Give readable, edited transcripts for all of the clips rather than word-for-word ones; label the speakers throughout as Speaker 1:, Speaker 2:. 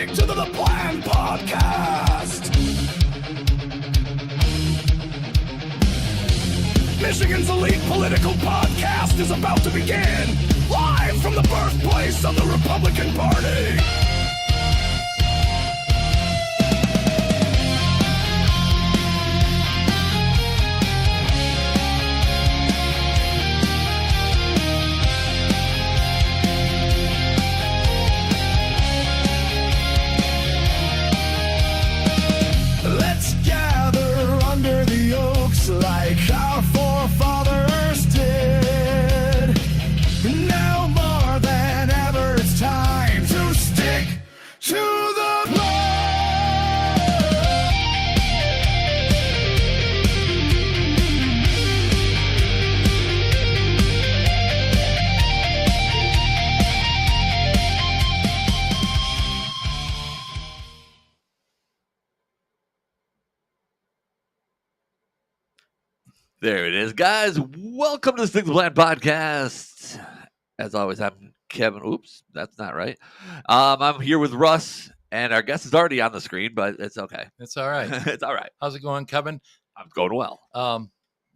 Speaker 1: listening to the Plan Podcast. Michigan's elite political podcast is about to begin, live from the birthplace of the Republican Party. Let's gather under the oaks like our forefathers did. Now more than ever, it's time to stick to the plan.
Speaker 2: There it is, guys. Welcome to the Stick to the Plan Podcast. As always, I'm Kevin. Oops, that's not right. I'm here with Russ, and our guest is already on the screen, but it's okay.
Speaker 3: It's all right.
Speaker 2: It's all right.
Speaker 3: How's it going, Kevin?
Speaker 2: I'm going well.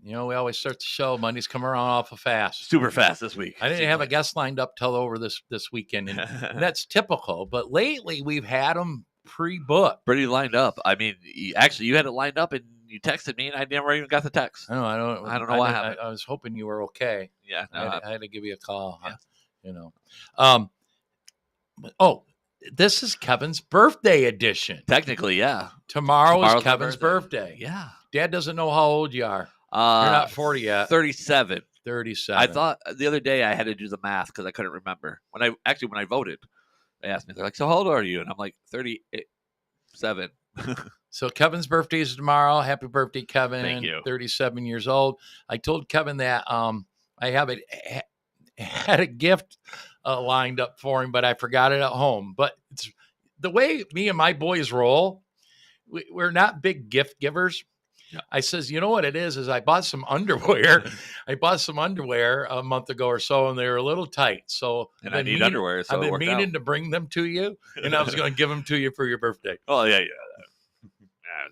Speaker 3: We always start the show. Mondays come around awful fast.
Speaker 2: Super fast this week.
Speaker 3: I didn't have a guest lined up till over this weekend, and that's typical. But lately, we've had them pre-booked.
Speaker 2: Pretty lined up. I mean, you had it lined up, and you texted me, and I never even got the text.
Speaker 3: I don't know what happened. I was hoping you were okay.
Speaker 2: Yeah,
Speaker 3: I had to give you a call.
Speaker 2: Yeah.
Speaker 3: This is Kevin's birthday edition.
Speaker 2: Technically, yeah.
Speaker 3: Tomorrow is Kevin's birthday.
Speaker 2: Yeah.
Speaker 3: Dad doesn't know how old you are. You're not 40 yet.
Speaker 2: 37.
Speaker 3: 37.
Speaker 2: I thought the other day I had to do the math because I couldn't remember. When I voted, they asked me, they're like, so how old are you? And I'm like, 37.
Speaker 3: So Kevin's birthday is tomorrow. Happy birthday, Kevin.
Speaker 2: Thank you.
Speaker 3: 37 years old. I told Kevin that I had a gift lined up for him, but I forgot it at home. But it's the way me and my boys roll. We're not big gift givers.
Speaker 2: Yeah.
Speaker 3: I says, you know what it is I bought some underwear. I bought some underwear a month ago or so, and they were a little tight. So
Speaker 2: I need underwear. So
Speaker 3: I've been meaning to bring them to you, and I was going to give them to you for your birthday.
Speaker 2: Oh, yeah.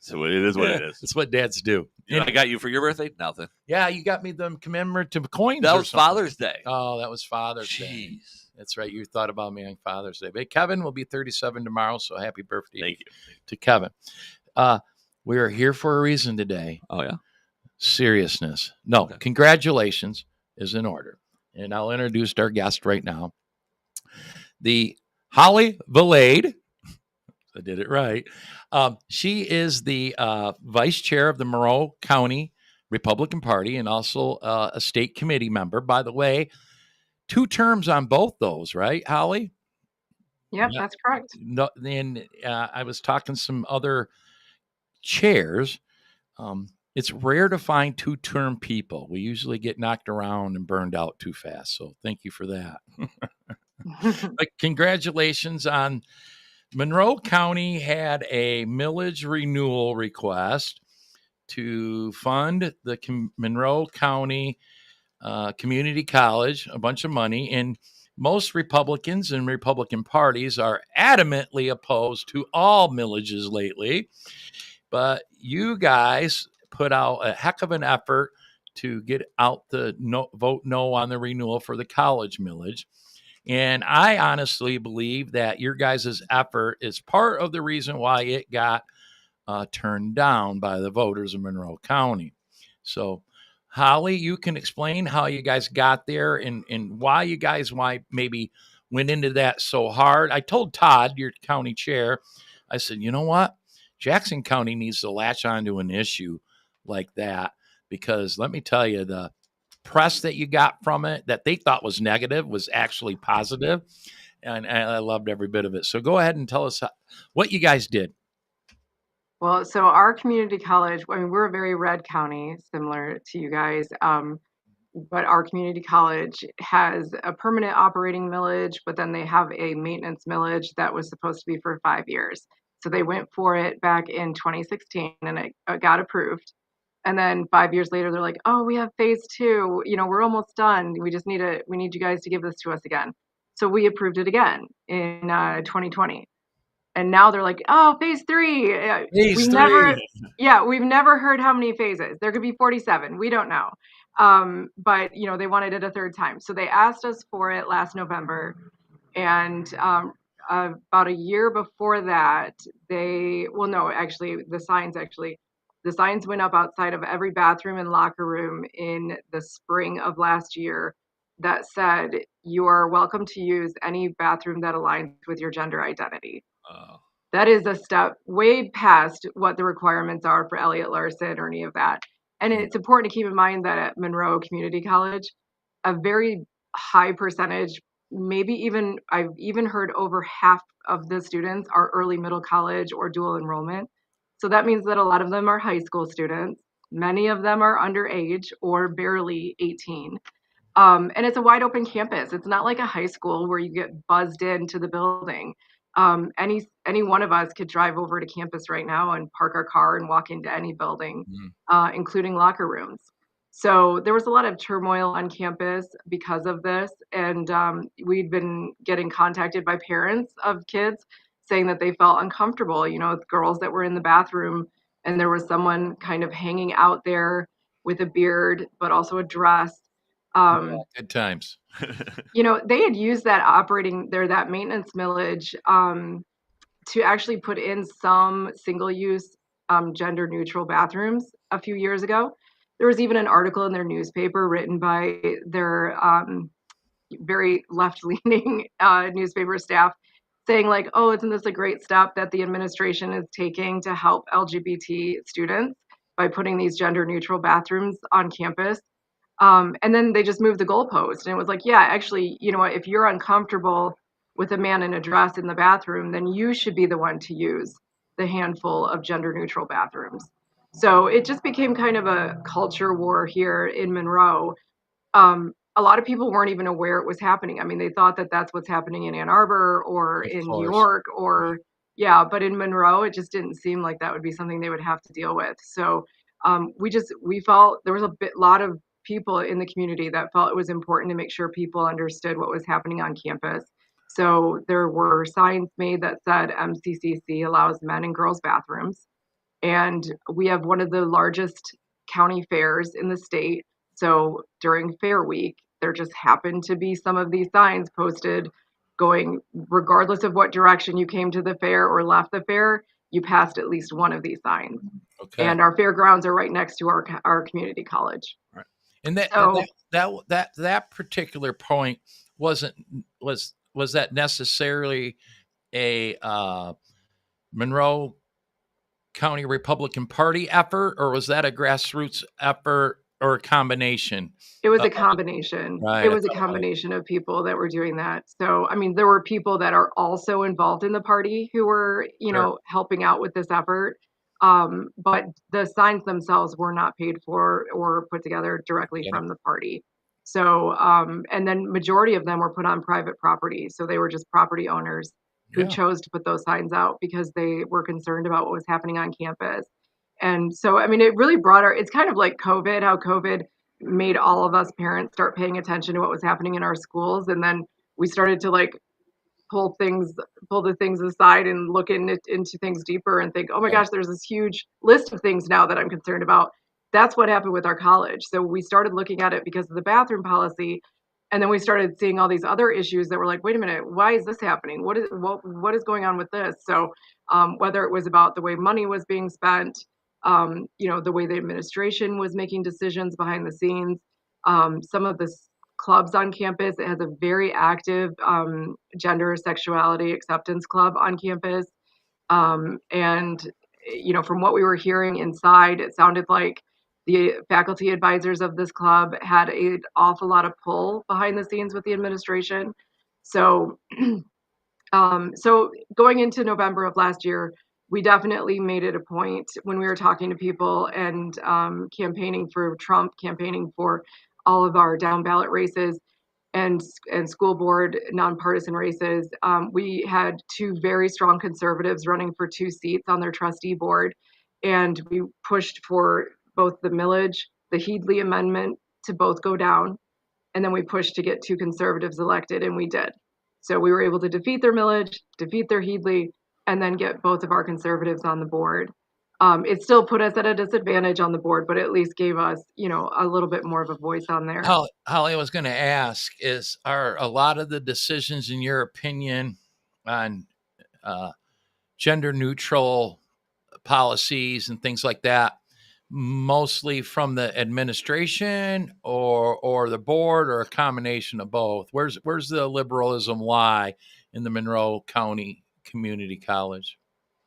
Speaker 2: So it is what it is.
Speaker 3: It's what dads do.
Speaker 2: You know, I got you for your birthday? Nothing.
Speaker 3: Yeah, you got me them commemorative coins.
Speaker 2: That
Speaker 3: or
Speaker 2: was
Speaker 3: something.
Speaker 2: Father's Day.
Speaker 3: Oh, that was Father's Day. That's right. You thought about me on Father's Day. But Kevin will be 37 tomorrow, so happy birthday
Speaker 2: Thank you.
Speaker 3: to Kevin. We are here for a reason today.
Speaker 2: Oh, yeah?
Speaker 3: Seriousness. No,
Speaker 2: Okay.
Speaker 3: Congratulations is in order. And I'll introduce our guest right now. The Holli Vallade. I did it right. She is the vice chair of the Monroe County Republican Party and also a state committee member. By the way, 2 terms on both those, right, Holli?
Speaker 4: Yep,
Speaker 3: Yeah.
Speaker 4: that's correct.
Speaker 3: No, then I was talking to some other chairs. It's rare to find 2-term people. We usually get knocked around and burned out too fast. So thank you for that. But congratulations on Monroe County had a millage renewal request to fund the Monroe County Community College, a bunch of money. And most Republicans and Republican parties are adamantly opposed to all millages lately. But you guys put out a heck of an effort to get out the vote no on the renewal for the college millage. And I honestly believe that your guys' effort is part of the reason why it got turned down by the voters of Monroe County. So, Holli, you can explain how you guys got there and why you guys maybe went into that so hard. I told Todd, your county chair, I said, you know what? Jackson County needs to latch onto an issue like that because let me tell you, the press that you got from it that they thought was negative was actually positive, and I loved every bit of it. So go ahead and tell us what you guys did.
Speaker 4: Well, so our community college, I mean, we're a very red county, similar to you guys, but our community college has a permanent operating millage, but then they have a maintenance millage that was supposed to be for 5 years. So they went for it back in 2016 and it got approved. And then 5 years later, they're like, oh, we have phase 2. We're almost done. We need you guys to give this to us again. So we approved it again in 2020. And now they're like, oh, phase 3.
Speaker 3: Phase 3.
Speaker 4: We've never heard how many phases. There could be 47. We don't know. But they wanted it a third time. So they asked us for it last November. And about a year before that, the signs went up outside of every bathroom and locker room in the spring of last year that said, you are welcome to use any bathroom that aligns with your gender identity.
Speaker 2: Oh.
Speaker 4: That is a step way past what the requirements are for Elliott Larson or any of that. And it's important to keep in mind that at Monroe Community College, a very high percentage, I've even heard over half of the students are early middle college or dual enrollment. So that means that a lot of them are high school students. Many of them are underage or barely 18. And it's a wide open campus. It's not like a high school where you get buzzed into the building. Any one of us could drive over to campus right now and park our car and walk into any building, including locker rooms. So there was a lot of turmoil on campus because of this. And we'd been getting contacted by parents of kids saying that they felt uncomfortable, with girls that were in the bathroom and there was someone kind of hanging out there with a beard, but also a dress.
Speaker 3: Good times.
Speaker 4: They had used that maintenance millage to actually put in some single-use gender neutral bathrooms a few years ago. There was even an article in their newspaper written by their very left-leaning newspaper staff saying like, oh, isn't this a great step that the administration is taking to help LGBT students by putting these gender neutral bathrooms on campus? And then they just moved the goalpost and it was like, yeah, actually, you know what, if you're uncomfortable with a man in a dress in the bathroom, then you should be the one to use the handful of gender neutral bathrooms. So it just became kind of a culture war here in Monroe. A lot of people weren't even aware it was happening. I mean, they thought that that's what's happening in Ann Arbor or
Speaker 3: Of
Speaker 4: in New
Speaker 3: course.
Speaker 4: York but in Monroe, it just didn't seem like that would be something they would have to deal with. So we felt there was lot of people in the community that felt it was important to make sure people understood what was happening on campus. So there were signs made that said MCCC allows men and girls bathrooms. And we have one of the largest county fairs in the state. So during fair week, there just happened to be some of these signs posted going, regardless of what direction you came to the fair or left the fair, you passed at least one of these signs.
Speaker 3: Okay.
Speaker 4: And our fairgrounds are right next to our community college.
Speaker 3: Right. And
Speaker 4: So-
Speaker 3: that particular point was that necessarily a Monroe County Republican Party effort, or was that a grassroots effort or a combination?
Speaker 4: It was a combination.
Speaker 3: Right.
Speaker 4: It was a combination of people that were doing that. So, I mean, there were people that are also involved in the party who were, helping out with this effort. But the signs themselves were not paid for or put together directly from the party. So, and then majority of them were put on private property. So they were just property owners who chose to put those signs out because they were concerned about what was happening on campus. And so, I mean, it really it's kind of like COVID, how COVID made all of us parents start paying attention to what was happening in our schools. And then we started to pull the things aside and look into things deeper and think, oh my gosh, there's this huge list of things now that I'm concerned about. That's what happened with our college. So we started looking at it because of the bathroom policy. And then we started seeing all these other issues that were like, wait a minute, why is this happening? What is going on with this? So whether it was about the way money was being spent, the way the administration was making decisions behind the scenes, some of the clubs on campus, it has a very active gender sexuality acceptance club on campus. And from what we were hearing inside, it sounded like the faculty advisors of this club had an awful lot of pull behind the scenes with the administration. So, so going into November of last year, we definitely made it a point when we were talking to people and campaigning for Trump, campaigning for all of our down ballot races and school board nonpartisan races. We had two very strong conservatives running for 2 seats on their trustee board, and we pushed for both the millage, the Headley amendment to both go down, and then we pushed to get 2 conservatives elected, and we did. So we were able to defeat their millage, defeat their Headley, and then get both of our conservatives on the board. It still put us at a disadvantage on the board, but at least gave us, a little bit more of a voice on there.
Speaker 3: Holly, I was going to ask are a lot of the decisions, in your opinion, on gender neutral policies and things like that, mostly from the administration or the board, or a combination of both? Where's the liberalism lie in the Monroe County Community College?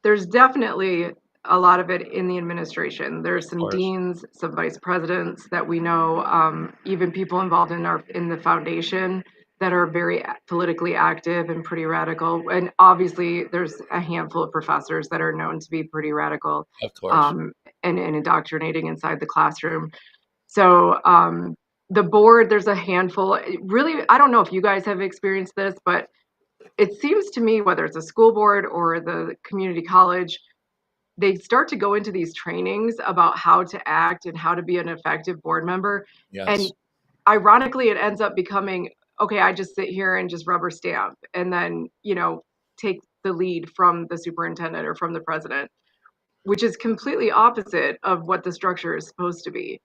Speaker 4: There's definitely a lot of it in the administration. There's
Speaker 3: Of
Speaker 4: some
Speaker 3: course.
Speaker 4: deans, some vice presidents that we know, even people involved in the foundation that are very politically active and pretty radical. And obviously, there's a handful of professors that are known to be pretty radical,
Speaker 3: Of course.
Speaker 4: and indoctrinating inside the classroom. So the board, there's a handful. Really, I don't know if you guys have experienced this, but it seems to me, whether it's a school board or the community college, they start to go into these trainings about how to act and how to be an effective board member.
Speaker 3: Yes.
Speaker 4: And ironically, it ends up becoming, okay, I just sit here and just rubber stamp and then, take the lead from the superintendent or from the president, which is completely opposite of what the structure is supposed to be.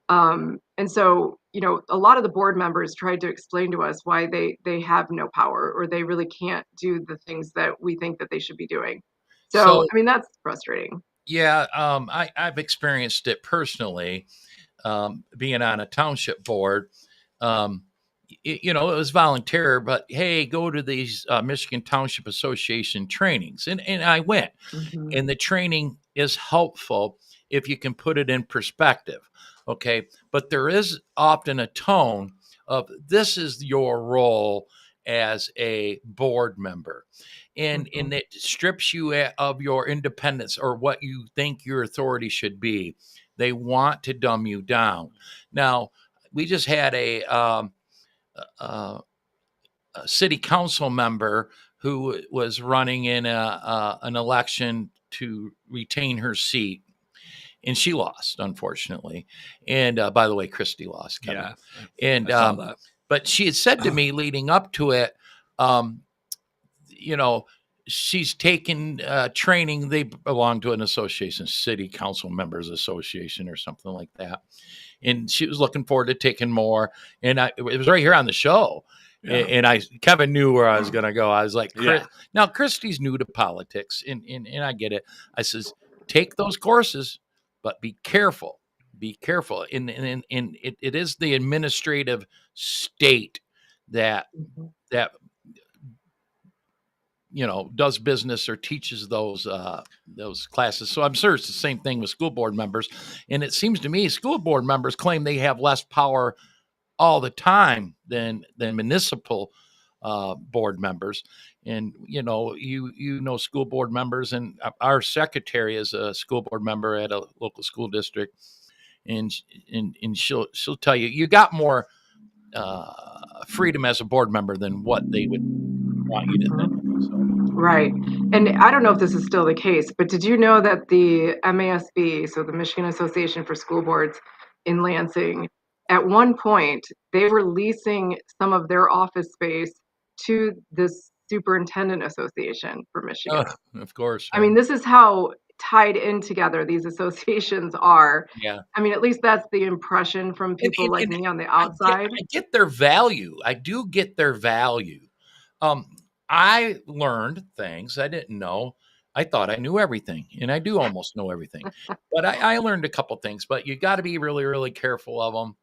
Speaker 4: And so, a lot of the board members tried to explain to us why they have no power, or they really can't do the things that we think that they should be doing. So, I mean, that's frustrating.
Speaker 3: Yeah, I've experienced it personally, being on a township board. It was volunteer, but hey, go to these Michigan Township Association trainings. And I went.
Speaker 4: Mhm.
Speaker 3: And the training is helpful if you can put it in perspective. Okay. But there is often a tone of, this is your role as a board member. And it strips you of your independence or what you think your authority should be. They want to dumb you down. Now, we just had a city council member who was running in an election to retain her seat, and she lost, unfortunately. And by the way, Christy lost, Kevin.
Speaker 2: Yeah.
Speaker 3: And
Speaker 2: I saw that.
Speaker 3: but she had said to me leading up to it, she's taken training. They belong to an association, City Council Members Association or something like that. And she was looking forward to taking more. And it was right here on the show.
Speaker 2: Yeah.
Speaker 3: And Kevin knew where I was going to go. I was like,
Speaker 2: Yeah.
Speaker 3: Now Christy's new to politics, and I get it. I says, take those courses, but be careful. Be careful. And it is the administrative state that does business or teaches those classes. So I'm sure it's the same thing with school board members. And it seems to me school board members claim they have less power all the time than municipal board members. And, school board members, and our secretary is a school board member at a local school district. And she'll tell you, you got more freedom as a board member than what they would want you to think. So.
Speaker 4: Right. And I don't know if this is still the case, but did you know that the MASB, so the Michigan Association for School Boards in Lansing, at one point, they were leasing some of their office space to this Superintendent Association for Michigan.
Speaker 3: Of course.
Speaker 4: I mean, this is how tied in together these associations are.
Speaker 3: Yeah.
Speaker 4: I mean, at least that's the impression from people like me on the outside.
Speaker 3: I get their value. I do get their value. I learned things I didn't know. I thought I knew everything, and I do almost know everything. But I learned a couple things, but you got to be really, really careful of them.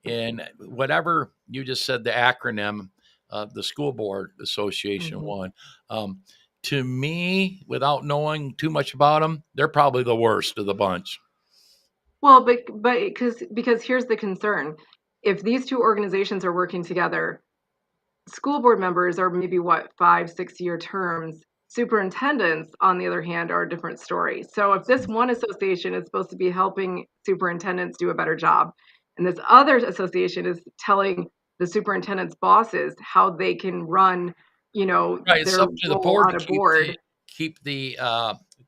Speaker 3: And whatever you just said, the acronym, the School Board Association one, to me, without knowing too much about them, they're probably the worst of the bunch.
Speaker 4: Well, but because here's the concern. If these two organizations are working together, school board members are maybe 5-6 year terms. Superintendents, on the other hand, are a different story. So if this one association is supposed to be helping superintendents do a better job, and this other association is telling the superintendent's bosses how they can run,
Speaker 3: right, it's
Speaker 4: their
Speaker 3: up to the
Speaker 4: role
Speaker 3: board
Speaker 4: on
Speaker 3: to
Speaker 4: a board.
Speaker 3: keep the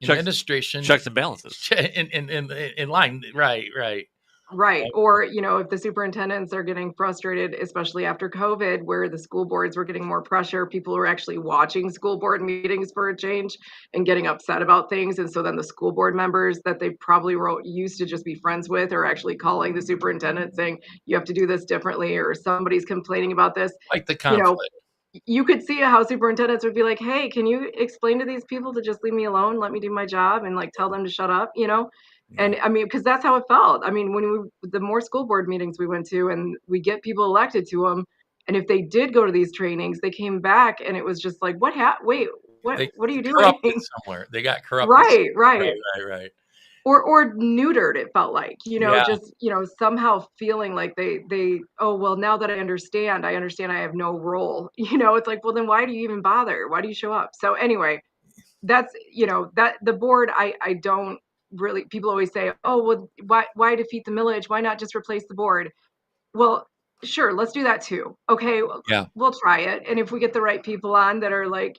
Speaker 3: administration
Speaker 2: Checks and balances.
Speaker 3: in line. Right.
Speaker 4: Right. Or, if the superintendents are getting frustrated, especially after COVID, where the school boards were getting more pressure, people were actually watching school board meetings for a change and getting upset about things. And so then the school board members that they probably used to just be friends with are actually calling the superintendent saying, you have to do this differently, or somebody's complaining about this.
Speaker 3: Like the
Speaker 4: You know,
Speaker 3: conflict.
Speaker 4: you could see how superintendents would be like, hey, can you explain to these people to just leave me alone, let me do my job, and like tell them to shut up, And I mean, because that's how it felt. I mean, the more school board meetings we went to, and we get people elected to them, and if they did go to these trainings, they came back and it was just like, wait, what
Speaker 3: They
Speaker 4: are you doing?
Speaker 3: corrupted somewhere. They got corrupted.
Speaker 4: Right.
Speaker 3: Right.
Speaker 4: Or neutered, it felt like,
Speaker 3: Yeah.
Speaker 4: just, somehow feeling like they, oh, well, now that I understand I have no role. It's like, well, then why do you even bother? Why do you show up? So anyway, that's, that the board, I don't really, people always say, oh, well, why defeat the millage? Why not just replace the board? Well, sure, let's do that too. Okay,
Speaker 3: Yeah.
Speaker 4: we'll try it. And if we get the right people on that are like,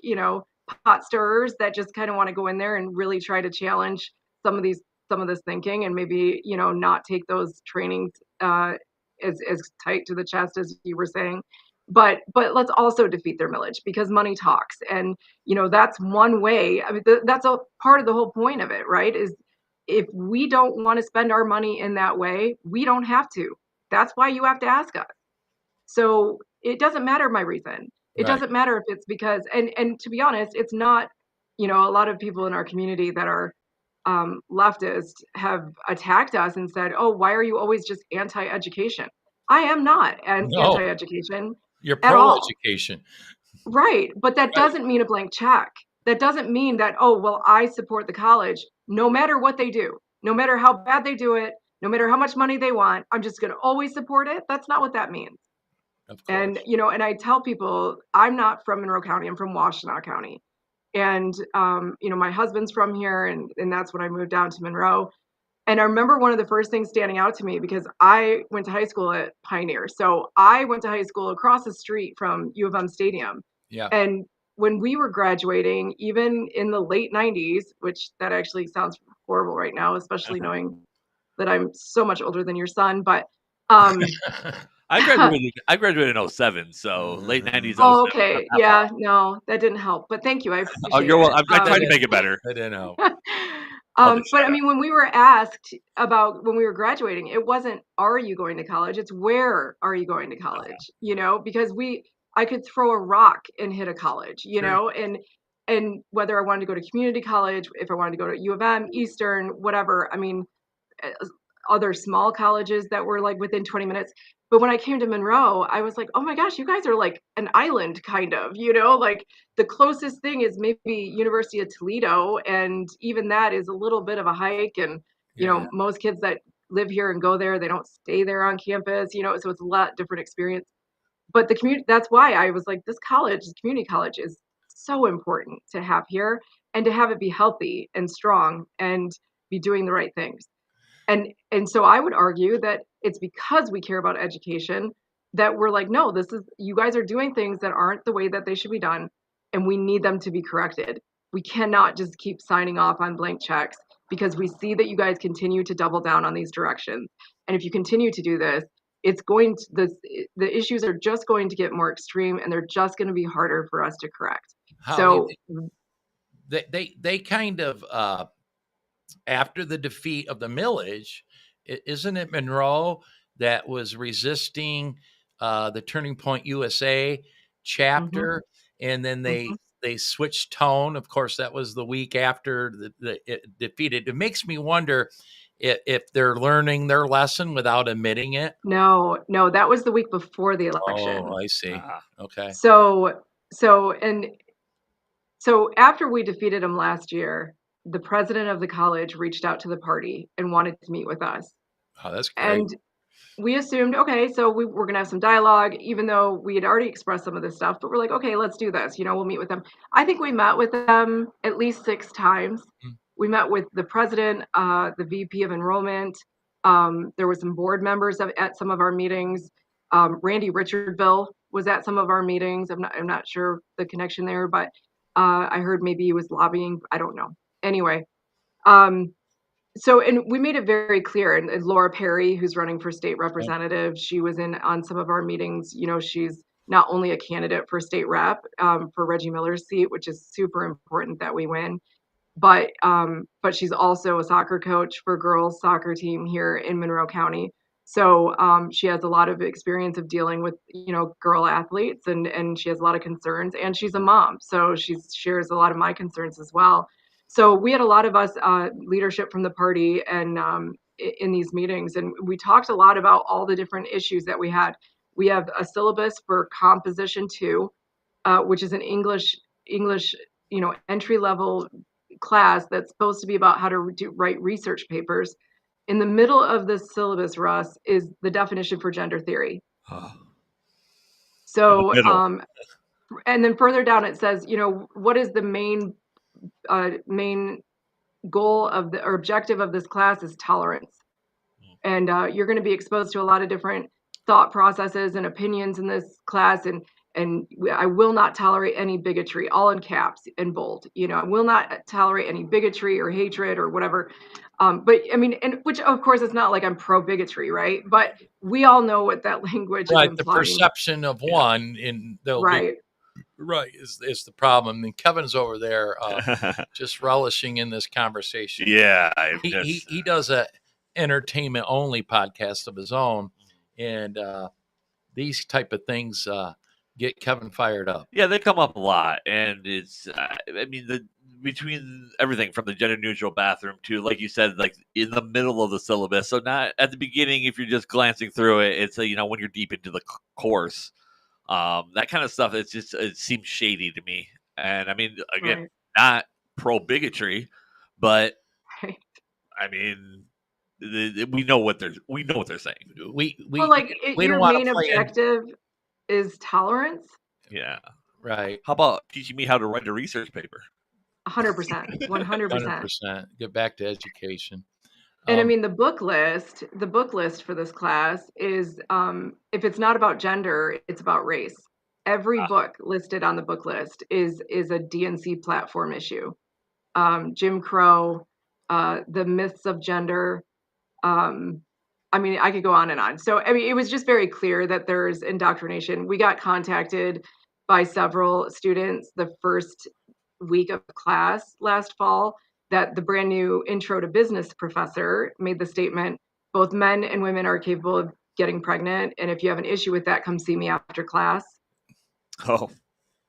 Speaker 4: pot stirrers that just kind of want to go in there and really try to challenge some of this thinking, and maybe, not take those trainings as tight to the chest as you were saying. But let's also defeat their millage, because money talks. And, that's one way. I mean, that's a part of the whole point of it, right? Is if we don't want to spend our money in that way, we don't have to. That's why you have to ask us. So it doesn't matter my reason. It
Speaker 3: Right.
Speaker 4: doesn't matter if it's because, and to be honest, it's not, a lot of people in our community that are leftist have attacked us and said, oh, why are you always just anti-education? I am not
Speaker 3: No,
Speaker 4: anti-education
Speaker 3: you're
Speaker 4: at all.
Speaker 3: pro-education.
Speaker 4: Right. But that doesn't mean a blank check. That doesn't mean that, oh, well, I support the college no matter what they do, no matter how bad they do it, no matter how much money they want, I'm just going to always support it. That's not what that means.
Speaker 3: Of course.
Speaker 4: And, and I tell people, I'm not from Monroe County, I'm from Washtenaw County. And, my husband's from here, and that's when I moved down to Monroe. And I remember one of the first things standing out to me, because I went to high school at Pioneer. So I went to high school across the street from U of M Stadium.
Speaker 3: Yeah.
Speaker 4: And when we were graduating, even in the late 90s, which that actually sounds horrible right now, especially knowing that I'm so much older than your son, but
Speaker 2: I graduated in 07, so late 90s.
Speaker 4: oh, okay. Yeah, no, that didn't help. But thank you. I appreciate
Speaker 2: Oh, you're well.
Speaker 4: it.
Speaker 2: I tried to make it better.
Speaker 3: I didn't know.
Speaker 4: But I mean, when we were asked about when we were graduating, it wasn't, are you going to college? It's where are you going to college? Because I could throw a rock and hit a college,
Speaker 3: Sure.
Speaker 4: and whether I wanted to go to community college, if I wanted to go to U of M, Eastern, whatever. I mean, other small colleges that were like within 20 minutes. But when I came to Monroe, I was like, oh my gosh, you guys are like an island kind of, like the closest thing is maybe University of Toledo. And even that is a little bit of a hike. And,
Speaker 3: Yeah.
Speaker 4: most kids that live here and go there, they don't stay there on campus, so it's a lot different experience. But the community, that's why I was like, this community college is so important to have here, and to have it be healthy and strong and be doing the right things. And so I would argue that it's because we care about education that we're like, no, you guys are doing things that aren't the way that they should be done, and we need them to be corrected. We cannot just keep signing off on blank checks, because we see that you guys continue to double down on these directions. And if you continue to do this, the issues are just going to get more extreme, and they're just going to be harder for us to correct.
Speaker 3: Holli, they kind of after the defeat of the millage, isn't it Monroe that was resisting the Turning Point USA chapter, and then they switched tone? Of course, that was the week after it defeated. It makes me wonder if they're learning their lesson without admitting it.
Speaker 4: No, that was the week before the election.
Speaker 3: Oh, I see. Okay.
Speaker 4: So after we defeated him last year, the president of the college reached out to the party and wanted to meet with us.
Speaker 3: Oh, that's great.
Speaker 4: And we assumed, okay, so we're going to have some dialogue, even though we had already expressed some of this stuff, but we're like, okay, let's do this. We'll meet with them. I think we met with them at least 6 times. We met with the president, the VP of enrollment. There were some board members at some of our meetings. Randy Richardville was at some of our meetings. I'm not sure the connection there, but I heard maybe he was lobbying. I don't know. Anyway, So, and we made it very clear, and Laura Perry, who's running for state representative, she was in on some of our meetings. She's not only a candidate for state rep for Reggie Miller's seat, which is super important that we win, but she's also a soccer coach for girls soccer team here in Monroe County. So she has a lot of experience of dealing with girl athletes, and she has a lot of concerns, and she's a mom, so she shares a lot of my concerns as well. So we had a lot of us leadership from the party and in these meetings, and we talked a lot about all the different issues that we had. We have a syllabus for Composition 2, which is an English entry level class that's supposed to be about how to write research papers. In the middle of the syllabus, Russ, is the definition for gender theory. So, and then further down it says, what is the main goal of or objective of this class is tolerance. And you're going to be exposed to a lot of different thought processes and opinions in this class, and I will not tolerate any bigotry, all in caps and bold. I will not tolerate any bigotry or hatred or whatever. But I mean, and which of course it's not like I'm pro bigotry, right? But we all know what that language is implying.
Speaker 3: The perception of one in
Speaker 4: right.
Speaker 3: Is the problem. And Kevin's over there just relishing in this conversation.
Speaker 2: Yeah,
Speaker 3: he does a entertainment only podcast of his own, and these type of things get Kevin fired up.
Speaker 2: Yeah, they come up a lot, and it's between everything from the gender neutral bathroom to, like you said, like in the middle of the syllabus. So not at the beginning if you're just glancing through it. It's when you're deep into the course, that kind of stuff. It seems shady to me. And I mean, again,
Speaker 4: Right.
Speaker 2: not pro bigotry, but
Speaker 4: Right.
Speaker 2: I mean, we know what they're saying.
Speaker 4: Your main objective is tolerance.
Speaker 2: Yeah.
Speaker 3: Right.
Speaker 2: How about teaching me how to write a research paper?
Speaker 4: 100%, 100%.
Speaker 3: 100%. Get back to education.
Speaker 4: And I mean, the book list for this class is, if it's not about gender, it's about race. Every book listed on the book list is a DNC platform issue. Jim Crow, the myths of gender. I mean, I could go on and on. So, I mean, it was just very clear that there's indoctrination. We got contacted by several students the first week of class last fall that the brand new intro to business professor made the statement, both men and women are capable of getting pregnant. And if you have an issue with that, come see me after class.
Speaker 2: Oh,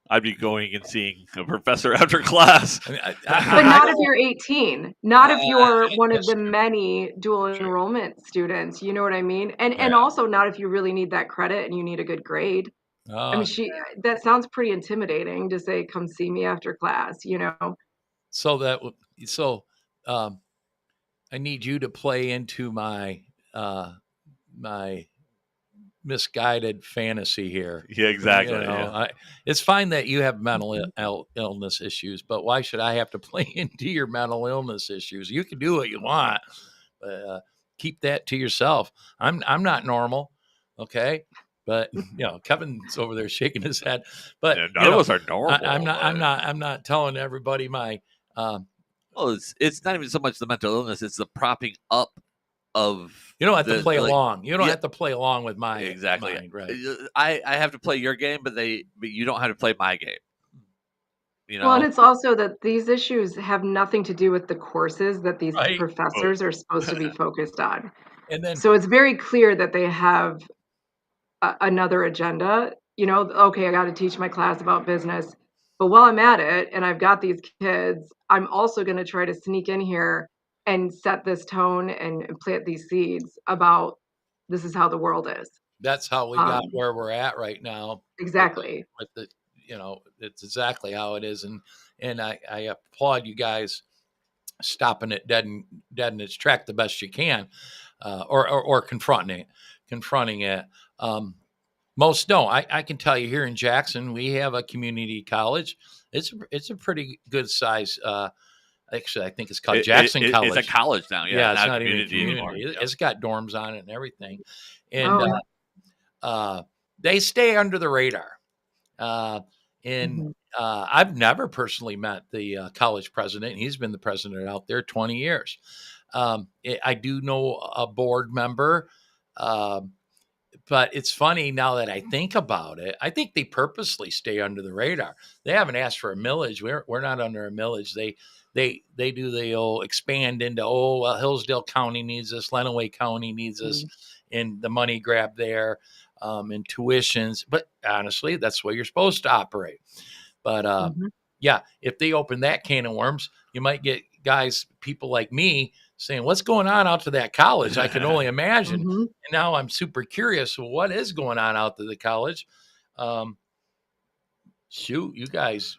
Speaker 2: I'd be going and seeing a professor after class.
Speaker 4: But not if you're 18, not if you're one of the many dual enrollment students, you know what I mean? And also not if you really need that credit and you need a good grade. I mean, that sounds pretty intimidating to say, come see me after class,
Speaker 3: So I need you to play into my my misguided fantasy here.
Speaker 2: Yeah, exactly.
Speaker 3: It's fine that you have mental illness issues, but why should I have to play into your mental illness issues? You can do what you want, but keep that to yourself. I'm not normal, okay? But Kevin's over there shaking his head. But
Speaker 2: none of us are normal.
Speaker 3: I'm not telling everybody my.
Speaker 2: Well, it's not even so much the mental illness; it's the propping up of.
Speaker 3: You don't have to play along. You don't have to play along with my
Speaker 2: exactly.
Speaker 3: Mind, right?
Speaker 2: I have to play your game, but you don't have to play my game.
Speaker 4: Well, and it's also that these issues have nothing to do with the courses that these professors are supposed to be focused on.
Speaker 3: And then,
Speaker 4: so it's very clear that they have another agenda. Okay, I got to teach my class about business, but while I'm at it and I've got these kids, I'm also going to try to sneak in here and set this tone and plant these seeds about this is how the world is.
Speaker 3: That's how we got where we're at right now.
Speaker 4: Exactly.
Speaker 3: With the, it's exactly how it is. And I applaud you guys stopping it dead in its track the best you can, or confronting it. Most don't. I can tell you here in Jackson, we have a community college. It's a pretty good size. Actually, I think it's called Jackson College.
Speaker 2: It's a college now. Yeah,
Speaker 3: it's not even a community
Speaker 2: anymore.
Speaker 3: It's got dorms on it and everything. And they stay under the radar. I've never personally met the college president. He's been the president out there 20 years. I do know a board member, but it's funny now that I think about it. I think they purposely stay under the radar. They haven't asked for a millage. We're not under a millage. They do they'll expand into Hillsdale County needs us, Lenawee County needs us, and the money grab there, and tuitions. But honestly, that's the way you're supposed to operate. But yeah, if they open that can of worms, you might get people like me saying, "What's going on out to that college?" I can only imagine. And now I'm super curious. Well, what is going on out to the college? Shoot, you guys.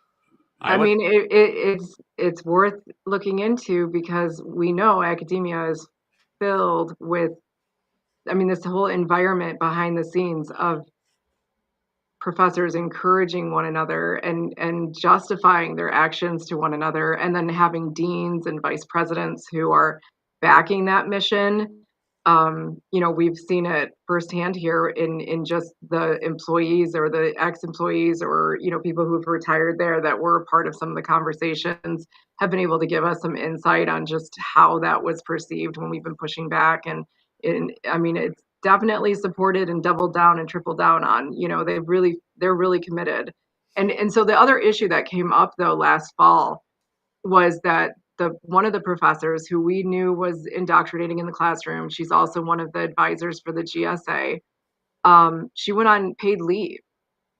Speaker 4: I mean, it's worth looking into because we know academia is filled with, I mean, this whole environment behind the scenes of professors encouraging one another and justifying their actions to one another, and then having deans and vice presidents who are backing that mission. We've seen it firsthand here in just the employees or the ex-employees or, people who've retired there that were a part of some of the conversations have been able to give us some insight on just how that was perceived when we've been pushing back. I mean, it's definitely supported and doubled down and tripled down on, they're really committed. And so the other issue that came up though last fall was that one of the professors who we knew was indoctrinating in the classroom, she's also one of the advisors for the GSA. She went on paid leave,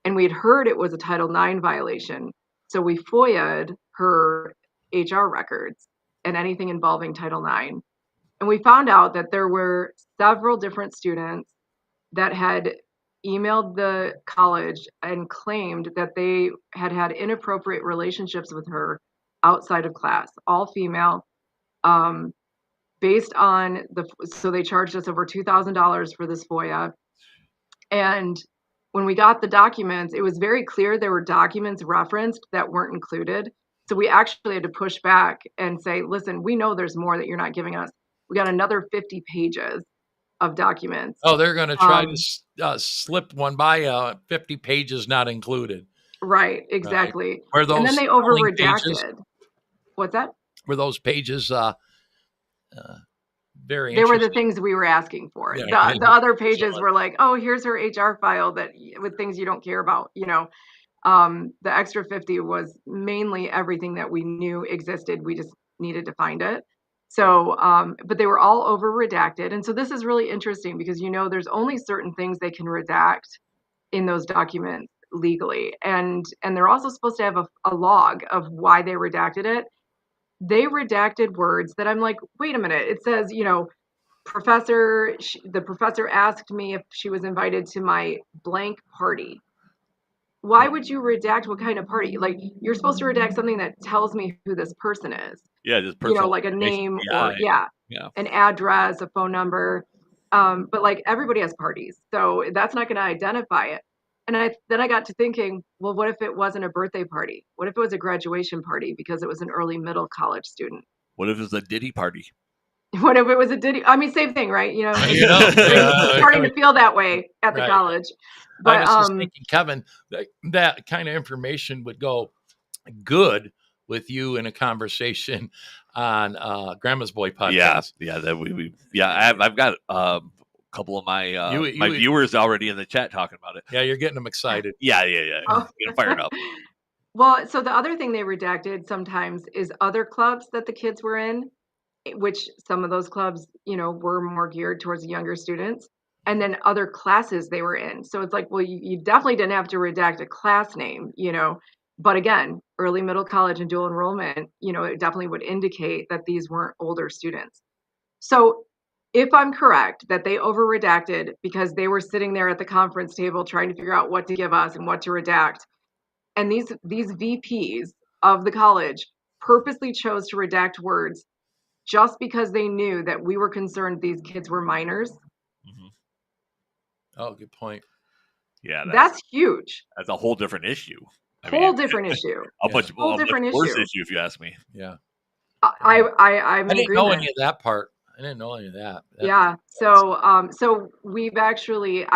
Speaker 4: and we'd heard it was a Title IX violation. So we FOIA'd her HR records and anything involving Title IX. And we found out that there were several different students that had emailed the college and claimed that they had had inappropriate relationships with her outside of class, all female, based on so they charged us over $2,000 for this FOIA. And when we got the documents, it was very clear there were documents referenced that weren't included. So we actually had to push back and say, listen, we know there's more that you're not giving us. We got another 50 pages of documents.
Speaker 3: Oh, they're going to try to slip one by, 50 pages not included.
Speaker 4: Right, exactly.
Speaker 3: Right.
Speaker 4: And then they over redacted. What's that?
Speaker 3: Were those pages very
Speaker 4: They were the things we were asking for. Yeah, the other pages were like, oh, here's her HR file with things you don't care about. The extra 50 was mainly everything that we knew existed. We just needed to find it. So, but they were all over redacted. And so this is really interesting because, there's only certain things they can redact in those documents legally. And they're also supposed to have a log of why they redacted it. They redacted words that I'm like, wait a minute. It says, the professor asked me if she was invited to my blank party. Why would you redact what kind of party? Like, you're supposed to redact something that tells me who this person is.
Speaker 2: Yeah, just personal,
Speaker 4: like a name or an address, a phone number. But like everybody has parties, so that's not going to identify it. And then I got to thinking, well, what if it wasn't a birthday party? What if it was a graduation party because it was an early middle college student?
Speaker 2: What if it was a Diddy party?
Speaker 4: What if it was a Diddy? I mean, same thing, right? It's starting to feel that way at the college. But
Speaker 3: I was just thinking, Kevin, that kind of information would go good with you in a conversation on Grandma's Boy podcast.
Speaker 2: I've got a couple of my my viewers already in the chat talking about it.
Speaker 3: Yeah, you're getting them excited.
Speaker 2: Yeah. Oh. Get fired up.
Speaker 4: Well, so the other thing they redacted sometimes is other clubs that the kids were in, which some of those clubs, were more geared towards younger students, and then other classes they were in. So it's like, well, you definitely didn't have to redact a class name, but again, early middle college and dual enrollment, it definitely would indicate that these weren't older students. So if I'm correct that they over redacted because they were sitting there at the conference table trying to figure out what to give us and what to redact, and these VPs of the college purposely chose to redact words just because they knew that we were concerned these kids were minors.
Speaker 3: Mm-hmm. Oh, good point.
Speaker 2: Yeah,
Speaker 4: that's huge.
Speaker 2: That's a whole different issue.
Speaker 4: Whole different issue.
Speaker 2: A much worse issue, if you ask me.
Speaker 3: Yeah.
Speaker 4: I
Speaker 3: didn't know any of that part. I didn't know any of that.
Speaker 4: Yeah. So I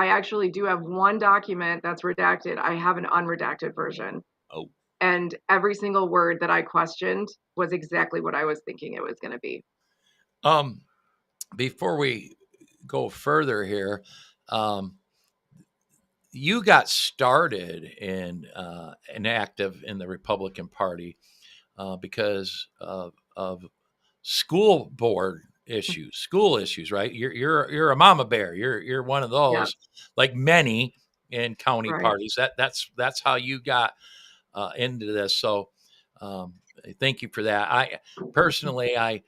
Speaker 4: actually do have one document that's redacted. I have an unredacted version.
Speaker 2: Oh.
Speaker 4: And every single word that I questioned was exactly what I was thinking it was going to be.
Speaker 3: Before we go further here, you got started in and active in the Republican Party because of school board issues, school issues, right? You're a mama bear. You're one of
Speaker 4: Yeah,
Speaker 3: those, like many in county
Speaker 4: right.
Speaker 3: parties. That's how you got into this. So thank you for that. I personally, I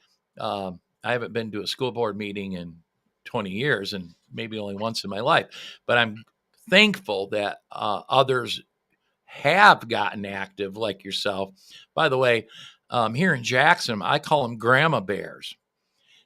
Speaker 3: haven't been to a school board meeting in 20 years and maybe only once in my life, but I'm thankful that others have gotten active like yourself. By the way, here in Jackson, I call them grandma bears,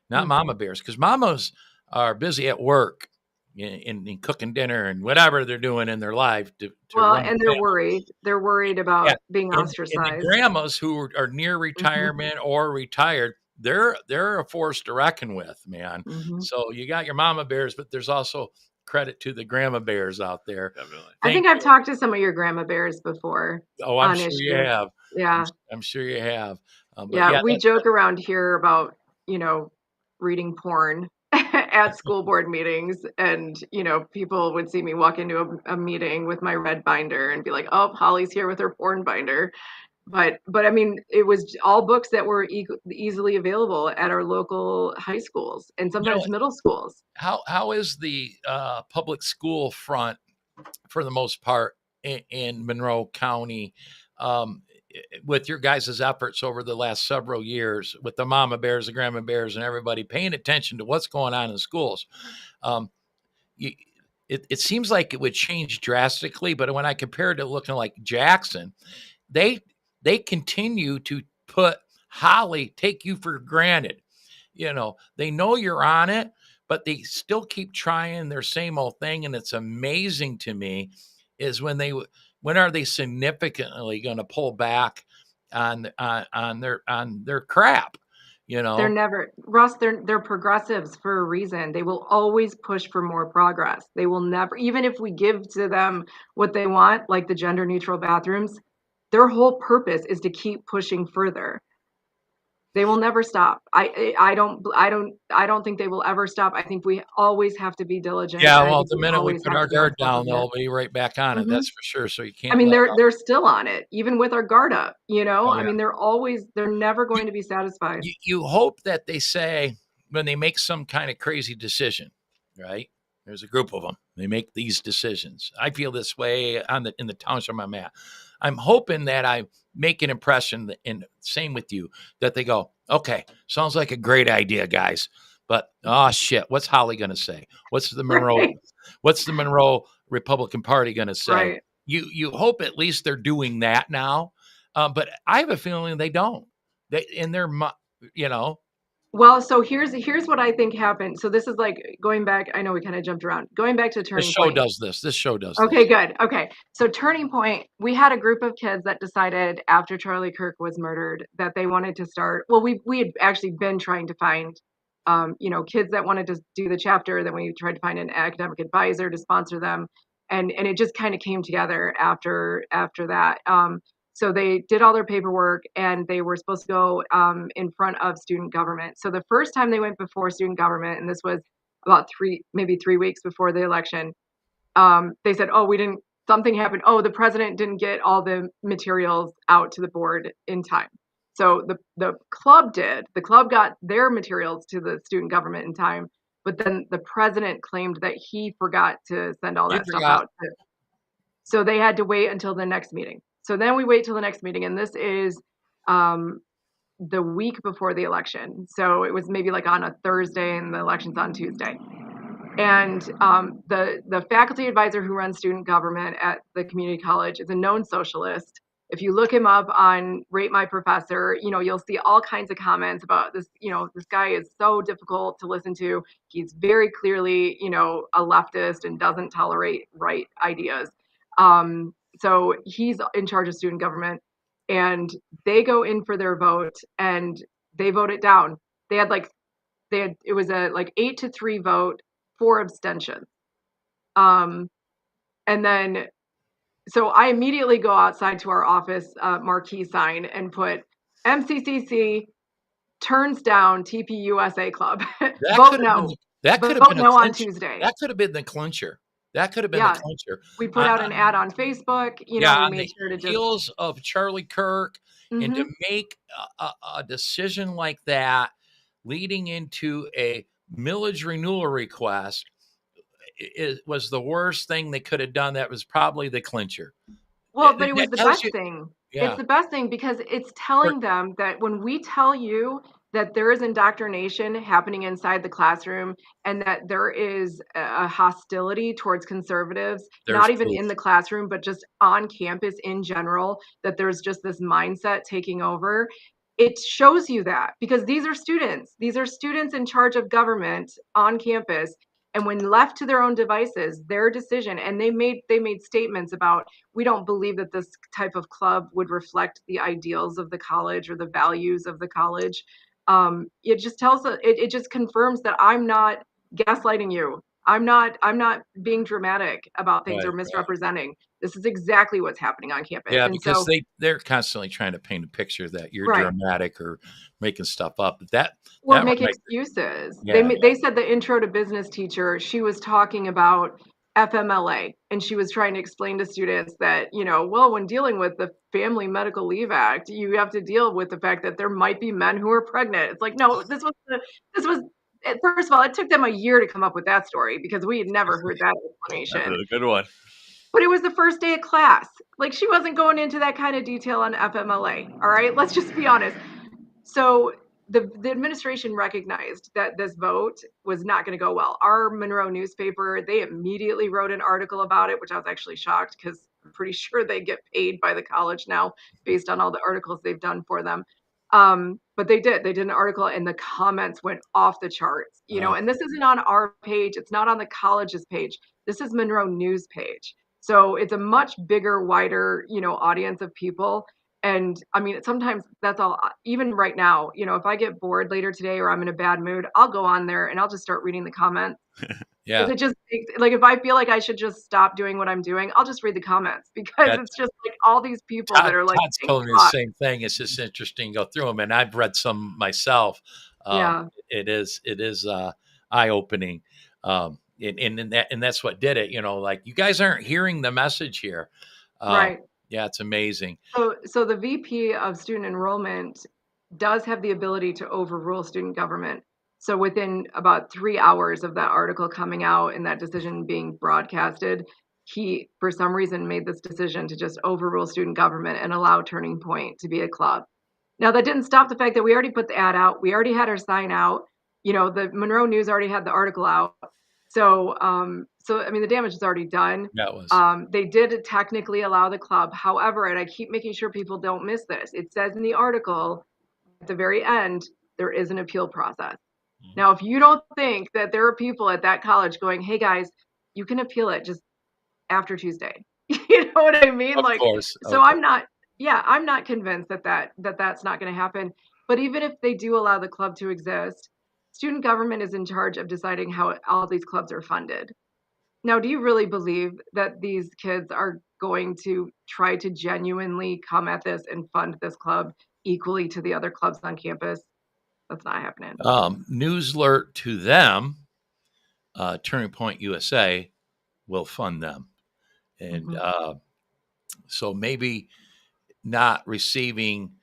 Speaker 3: not
Speaker 4: Mhm.
Speaker 3: mama bears, because mamas are busy at work in cooking dinner and whatever they're doing in their life to
Speaker 4: Well,
Speaker 3: run the
Speaker 4: and they're
Speaker 3: family.
Speaker 4: worried. They're worried
Speaker 3: Yeah,
Speaker 4: about being
Speaker 3: and the
Speaker 4: ostracized.
Speaker 3: grandmas who are near
Speaker 4: Mhm,
Speaker 3: retirement or retired, they're a force to reckon with, man.
Speaker 4: mhm.
Speaker 3: So you got your mama bears, but there's also credit to the grandma bears out there.
Speaker 2: Definitely.
Speaker 4: I
Speaker 3: Thank
Speaker 4: think I've
Speaker 3: you.
Speaker 4: talked to some of your grandma bears before
Speaker 3: Oh, I'm
Speaker 4: on
Speaker 3: sure you
Speaker 4: issues.
Speaker 3: have.
Speaker 4: Yeah,
Speaker 3: I'm sure you have. But
Speaker 4: yeah.
Speaker 3: yeah,
Speaker 4: We joke around here about, you know, reading porn at school board meetings, and people would see me walk into a meeting with my red binder and be like, "Oh, Holly's here with her porn binder." But I mean, it was all books that were easily available at our local high schools and
Speaker 3: you know,
Speaker 4: sometimes middle schools.
Speaker 3: how is the public school front for the most part in Monroe County, um, with your guys' efforts over the last several years, with the mama bears, the grandma bears, and everybody paying attention to what's going on in schools? Um, you, it seems like it would change drastically, but when I compare it to looking like Jackson, they they continue to put Holly, take you for granted. They know you're on it, but they still keep trying their same old thing. And it's amazing to me is when are they significantly going to pull back on their crap? You
Speaker 4: They're
Speaker 3: know,
Speaker 4: never Russ, they're progressives for a reason. They will always push for more progress. They will never, even if we give to them what they want, like the gender neutral bathrooms, their whole purpose is to keep pushing further. They will never stop. I don't think they will ever stop. I think we always have to be diligent,
Speaker 3: yeah.
Speaker 4: and I
Speaker 3: Well,
Speaker 4: think
Speaker 3: the
Speaker 4: we
Speaker 3: minute we
Speaker 4: always
Speaker 3: put
Speaker 4: have
Speaker 3: our
Speaker 4: to be on
Speaker 3: guard
Speaker 4: top
Speaker 3: down,
Speaker 4: of it.
Speaker 3: they'll be right back on it.
Speaker 4: Mhm.
Speaker 3: That's for sure. So you
Speaker 4: I
Speaker 3: can't
Speaker 4: mean,
Speaker 3: let
Speaker 4: they're
Speaker 3: up.
Speaker 4: still on it, even with our guard up, you know?
Speaker 3: Oh
Speaker 4: I
Speaker 3: yeah.
Speaker 4: mean, they're never going to be satisfied.
Speaker 3: You hope that they say when they make some kind of crazy decision, right? There's a group of them. They make these decisions. I feel this way in the township I'm at. I'm hoping that I make an impression, and same with you, that they go, okay, sounds like a great idea, guys. But oh shit, what's Holly going to say?
Speaker 4: Right,
Speaker 3: What's the Monroe Republican Party going to say?
Speaker 4: right.
Speaker 3: You hope at least they're doing that now, but I have a feeling they don't. They in their you know,
Speaker 4: Well, so here's what I think happened. So this is like going back, I know we kind of jumped around. Going back to
Speaker 3: this
Speaker 4: Turning
Speaker 3: show
Speaker 4: Point.
Speaker 3: does this. This show does
Speaker 4: Okay,
Speaker 3: this.
Speaker 4: good. Okay. So Turning Point, we had a group of kids that decided after Charlie Kirk was murdered that they wanted to start. Well, we had actually been trying to find kids that wanted to do the chapter. Then we tried to find an academic advisor to sponsor them. And it just kind of came together after that. So they did all their paperwork and they were supposed to go in front of student government. So the first time they went before student government, and this was about maybe 3 weeks before the election, they said, "Oh, we didn't. Something happened. Oh, the president didn't get all the materials out to the board in time." So the club did. The club got their materials to the student government in time, but then the president claimed that he forgot to send all
Speaker 3: You
Speaker 4: that stuff
Speaker 3: forgot.
Speaker 4: out. So they had to wait until the next meeting. So then we wait till the next meeting, and this is um, the week before the election. So it was maybe like on a Thursday, and the election's on Tuesday. And the faculty advisor who runs student government at the community college is a known socialist. If you look him up on Rate My Professor, you'll see all kinds of comments about this. This guy is so difficult to listen to. He's very clearly, a leftist and doesn't tolerate right ideas. So he's in charge of student government, and they go in for their vote, and they vote it down. They had like it was a like 8-3 vote, 4 abstentions. Um, and then so I immediately go outside to our office marquee sign and put MCCC turns down TPUSA Club.
Speaker 3: That
Speaker 4: Vote
Speaker 3: could have been
Speaker 4: no.
Speaker 3: that could have
Speaker 4: Vote
Speaker 3: been a
Speaker 4: no on
Speaker 3: clincher.
Speaker 4: Tuesday.
Speaker 3: That could have been the clincher. That could have been the
Speaker 4: Yeah.
Speaker 3: clincher.
Speaker 4: We put out an ad on Facebook. You know, we
Speaker 3: on
Speaker 4: made
Speaker 3: the
Speaker 4: sure to just.
Speaker 3: heels of Charlie Kirk, and to
Speaker 4: Mhm.
Speaker 3: make a decision like that leading into a millage renewal request was the worst thing they could have done. That was probably the clincher.
Speaker 4: Well, but it
Speaker 3: That
Speaker 4: was the
Speaker 3: tells
Speaker 4: best
Speaker 3: you,
Speaker 4: thing. It's
Speaker 3: yeah.
Speaker 4: the best thing because it's telling them that when we tell you that there is indoctrination happening inside the classroom and that there is a hostility towards conservatives,
Speaker 3: There's
Speaker 4: not even
Speaker 3: proof.
Speaker 4: in the classroom, but just on campus in general, that there's just this mindset taking over. It shows you that because these are students. These are students in charge of government on campus. And when left to their own devices, their decision, and they made statements about, we don't believe that this type of club would reflect the ideals of the college or the values of the college. It just tells it just confirms that I'm not gaslighting you. I'm not being dramatic about things or
Speaker 3: Right.
Speaker 4: misrepresenting. This is exactly what's happening on campus.
Speaker 3: Yeah,
Speaker 4: And
Speaker 3: because
Speaker 4: so,
Speaker 3: they're constantly trying to paint a picture that you're
Speaker 4: right.
Speaker 3: dramatic or making stuff up. But that
Speaker 4: Or
Speaker 3: that
Speaker 4: make
Speaker 3: right
Speaker 4: excuses.
Speaker 3: yeah,
Speaker 4: They said the intro to business teacher, she was talking about FMLA, and she was trying to explain to students that, you know, well, when dealing with the Family Medical Leave Act, you have to deal with the fact that there might be men who are pregnant. It's like, no, this was first of all, it took them a year to come up with that story because we had never heard that
Speaker 2: That's
Speaker 4: explanation.
Speaker 2: a good one.
Speaker 4: But it was the first day of class. Like, she wasn't going into that kind of detail on FMLA. All right, let's just be honest. So the administration recognized that this vote was not going to go well. Our Monroe newspaper, they immediately wrote an article about it, which I was actually shocked because I'm pretty sure they get paid by the college now based on all the articles they've done for them. But they did an article and the comments went off the charts, you know, and this isn't on our page. It's not on the college's page. This is Monroe News page. So it's a much bigger, wider, you know, audience of people. And I mean, sometimes that's all, even right now, you know, if I get bored later today or I'm in a bad mood, I'll go on there and I'll just start reading the comments.
Speaker 3: yeah.
Speaker 4: It just like, if I feel like I should just stop doing what I'm doing, I'll just read the comments because
Speaker 3: That
Speaker 4: it's just like all these people that are like,
Speaker 3: Todd's
Speaker 4: "Thank
Speaker 3: told me the
Speaker 4: God."
Speaker 3: same thing. It's just interesting to go through them, and I've read some myself.
Speaker 4: Yeah.
Speaker 3: It is eye opening, and that's what did it. You know, like, you guys aren't hearing the message here.
Speaker 4: Right.
Speaker 3: Yeah, it's amazing.
Speaker 4: So the VP of student enrollment does have the ability to overrule student government. So within about 3 hours of that article coming out and that decision being broadcasted, he, for some reason, made this decision to just overrule student government and allow Turning Point to be a club. Now, that didn't stop the fact that we already put the ad out. We already had our sign out. You know, the Monroe News already had the article out. So, I mean, the damage is already done.
Speaker 3: That was
Speaker 4: They did technically allow the club. However, and I keep making sure people don't miss this, it says in the article at the very end, there is an appeal process. Now, if you don't think that there are people at that college going, hey guys, you can appeal it just after Tuesday. You know what I mean?
Speaker 3: of
Speaker 4: Like,
Speaker 3: course.
Speaker 4: so I'm not convinced that's not going to happen. But even if they do allow the club to exist, student government is in charge of deciding how all these clubs are funded. Now, do you really believe that these kids are going to try to genuinely come at this and fund this club equally to the other clubs on campus? That's not happening.
Speaker 3: News alert to them. Turning Point USA will fund them, and so maybe not receiving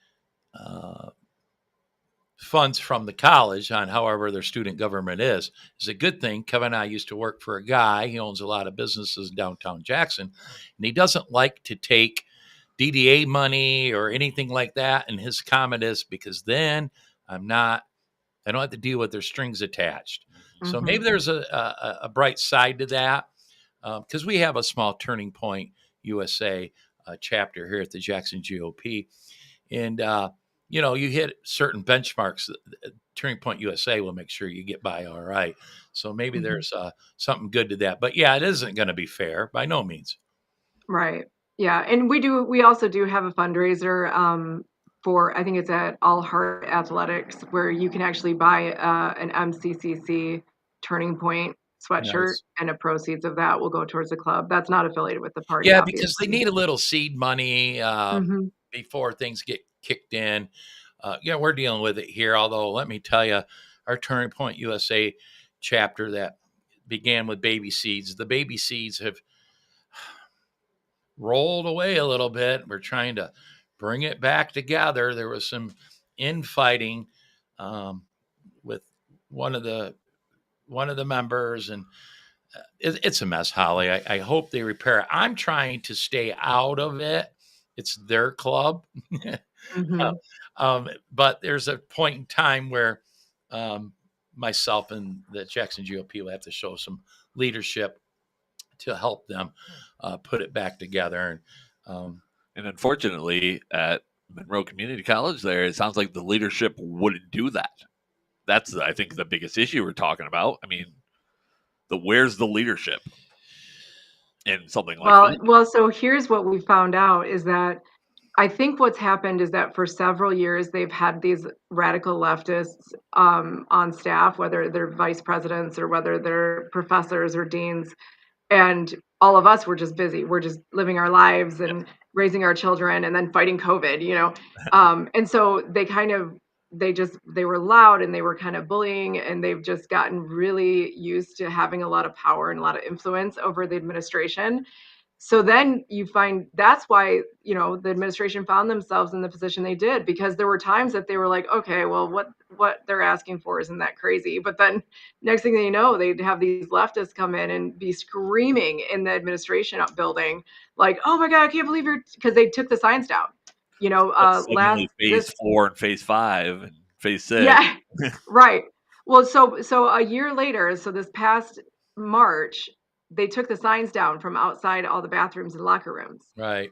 Speaker 3: funds from the college on however their student government is a good thing. Kevin and I used to work for a guy. He owns a lot of businesses in downtown Jackson, and he doesn't like to take DDA money or anything like that. And his comment is, because then I don't have to deal with their strings attached. So maybe there's a bright side to that, because we have a small Turning Point USA chapter here at the Jackson GOP. And, you know, you hit certain benchmarks, Turning Point USA will make sure you get by all right. So maybe there's something good to that. But yeah, it isn't going to be fair by no means.
Speaker 4: Right. Yeah. And we also do have a fundraiser for, I think it's at All Heart Athletics, where you can actually buy an MCCC Turning Point sweatshirt,
Speaker 3: Nice.
Speaker 4: and the proceeds of that will go towards the club. That's not affiliated with the party.
Speaker 3: Yeah,
Speaker 4: obviously.
Speaker 3: because they need a little seed money
Speaker 4: Mhm.
Speaker 3: before things get kicked in. Yeah, we're dealing with it here. Although, let me tell you, our Turning Point USA chapter that began with baby seeds, the baby seeds have rolled away a little bit. We're trying to bring it back together. There was some infighting with one of the members, and it's a mess, Holly. I hope they repair it. I'm trying to stay out of it. It's their club. But there's a point in time where myself and the Jackson GOP will have to show some leadership to help them put it back together.
Speaker 2: And unfortunately, at Monroe Community College, there it sounds like the leadership wouldn't do that. That's, I think, the biggest issue we're talking about. I mean, where's the leadership in something like that?
Speaker 4: Well, so here's what we found out is that I think what's happened is that for several years they've had these radical leftists on staff, whether they're vice presidents or whether they're professors or deans, and all of us were just busy. We're just living our lives and raising our children and then fighting COVID, and so they were loud and they were kind of bullying, and they've just gotten really used to having a lot of power and a lot of influence over the administration. So then you find that's why, the administration found themselves in the position they did, because there were times that they were like, okay, well, what they're asking for isn't that crazy. But then next thing they know, they'd have these leftists come in and be screaming in the administration building, like, oh my God, I can't believe because they took the signs down.
Speaker 2: Phase 4 and phase 5 and phase 6.
Speaker 4: Yeah, right. Well, so a year later, so this past March, they took the signs down from outside all the bathrooms and locker rooms,
Speaker 3: Right.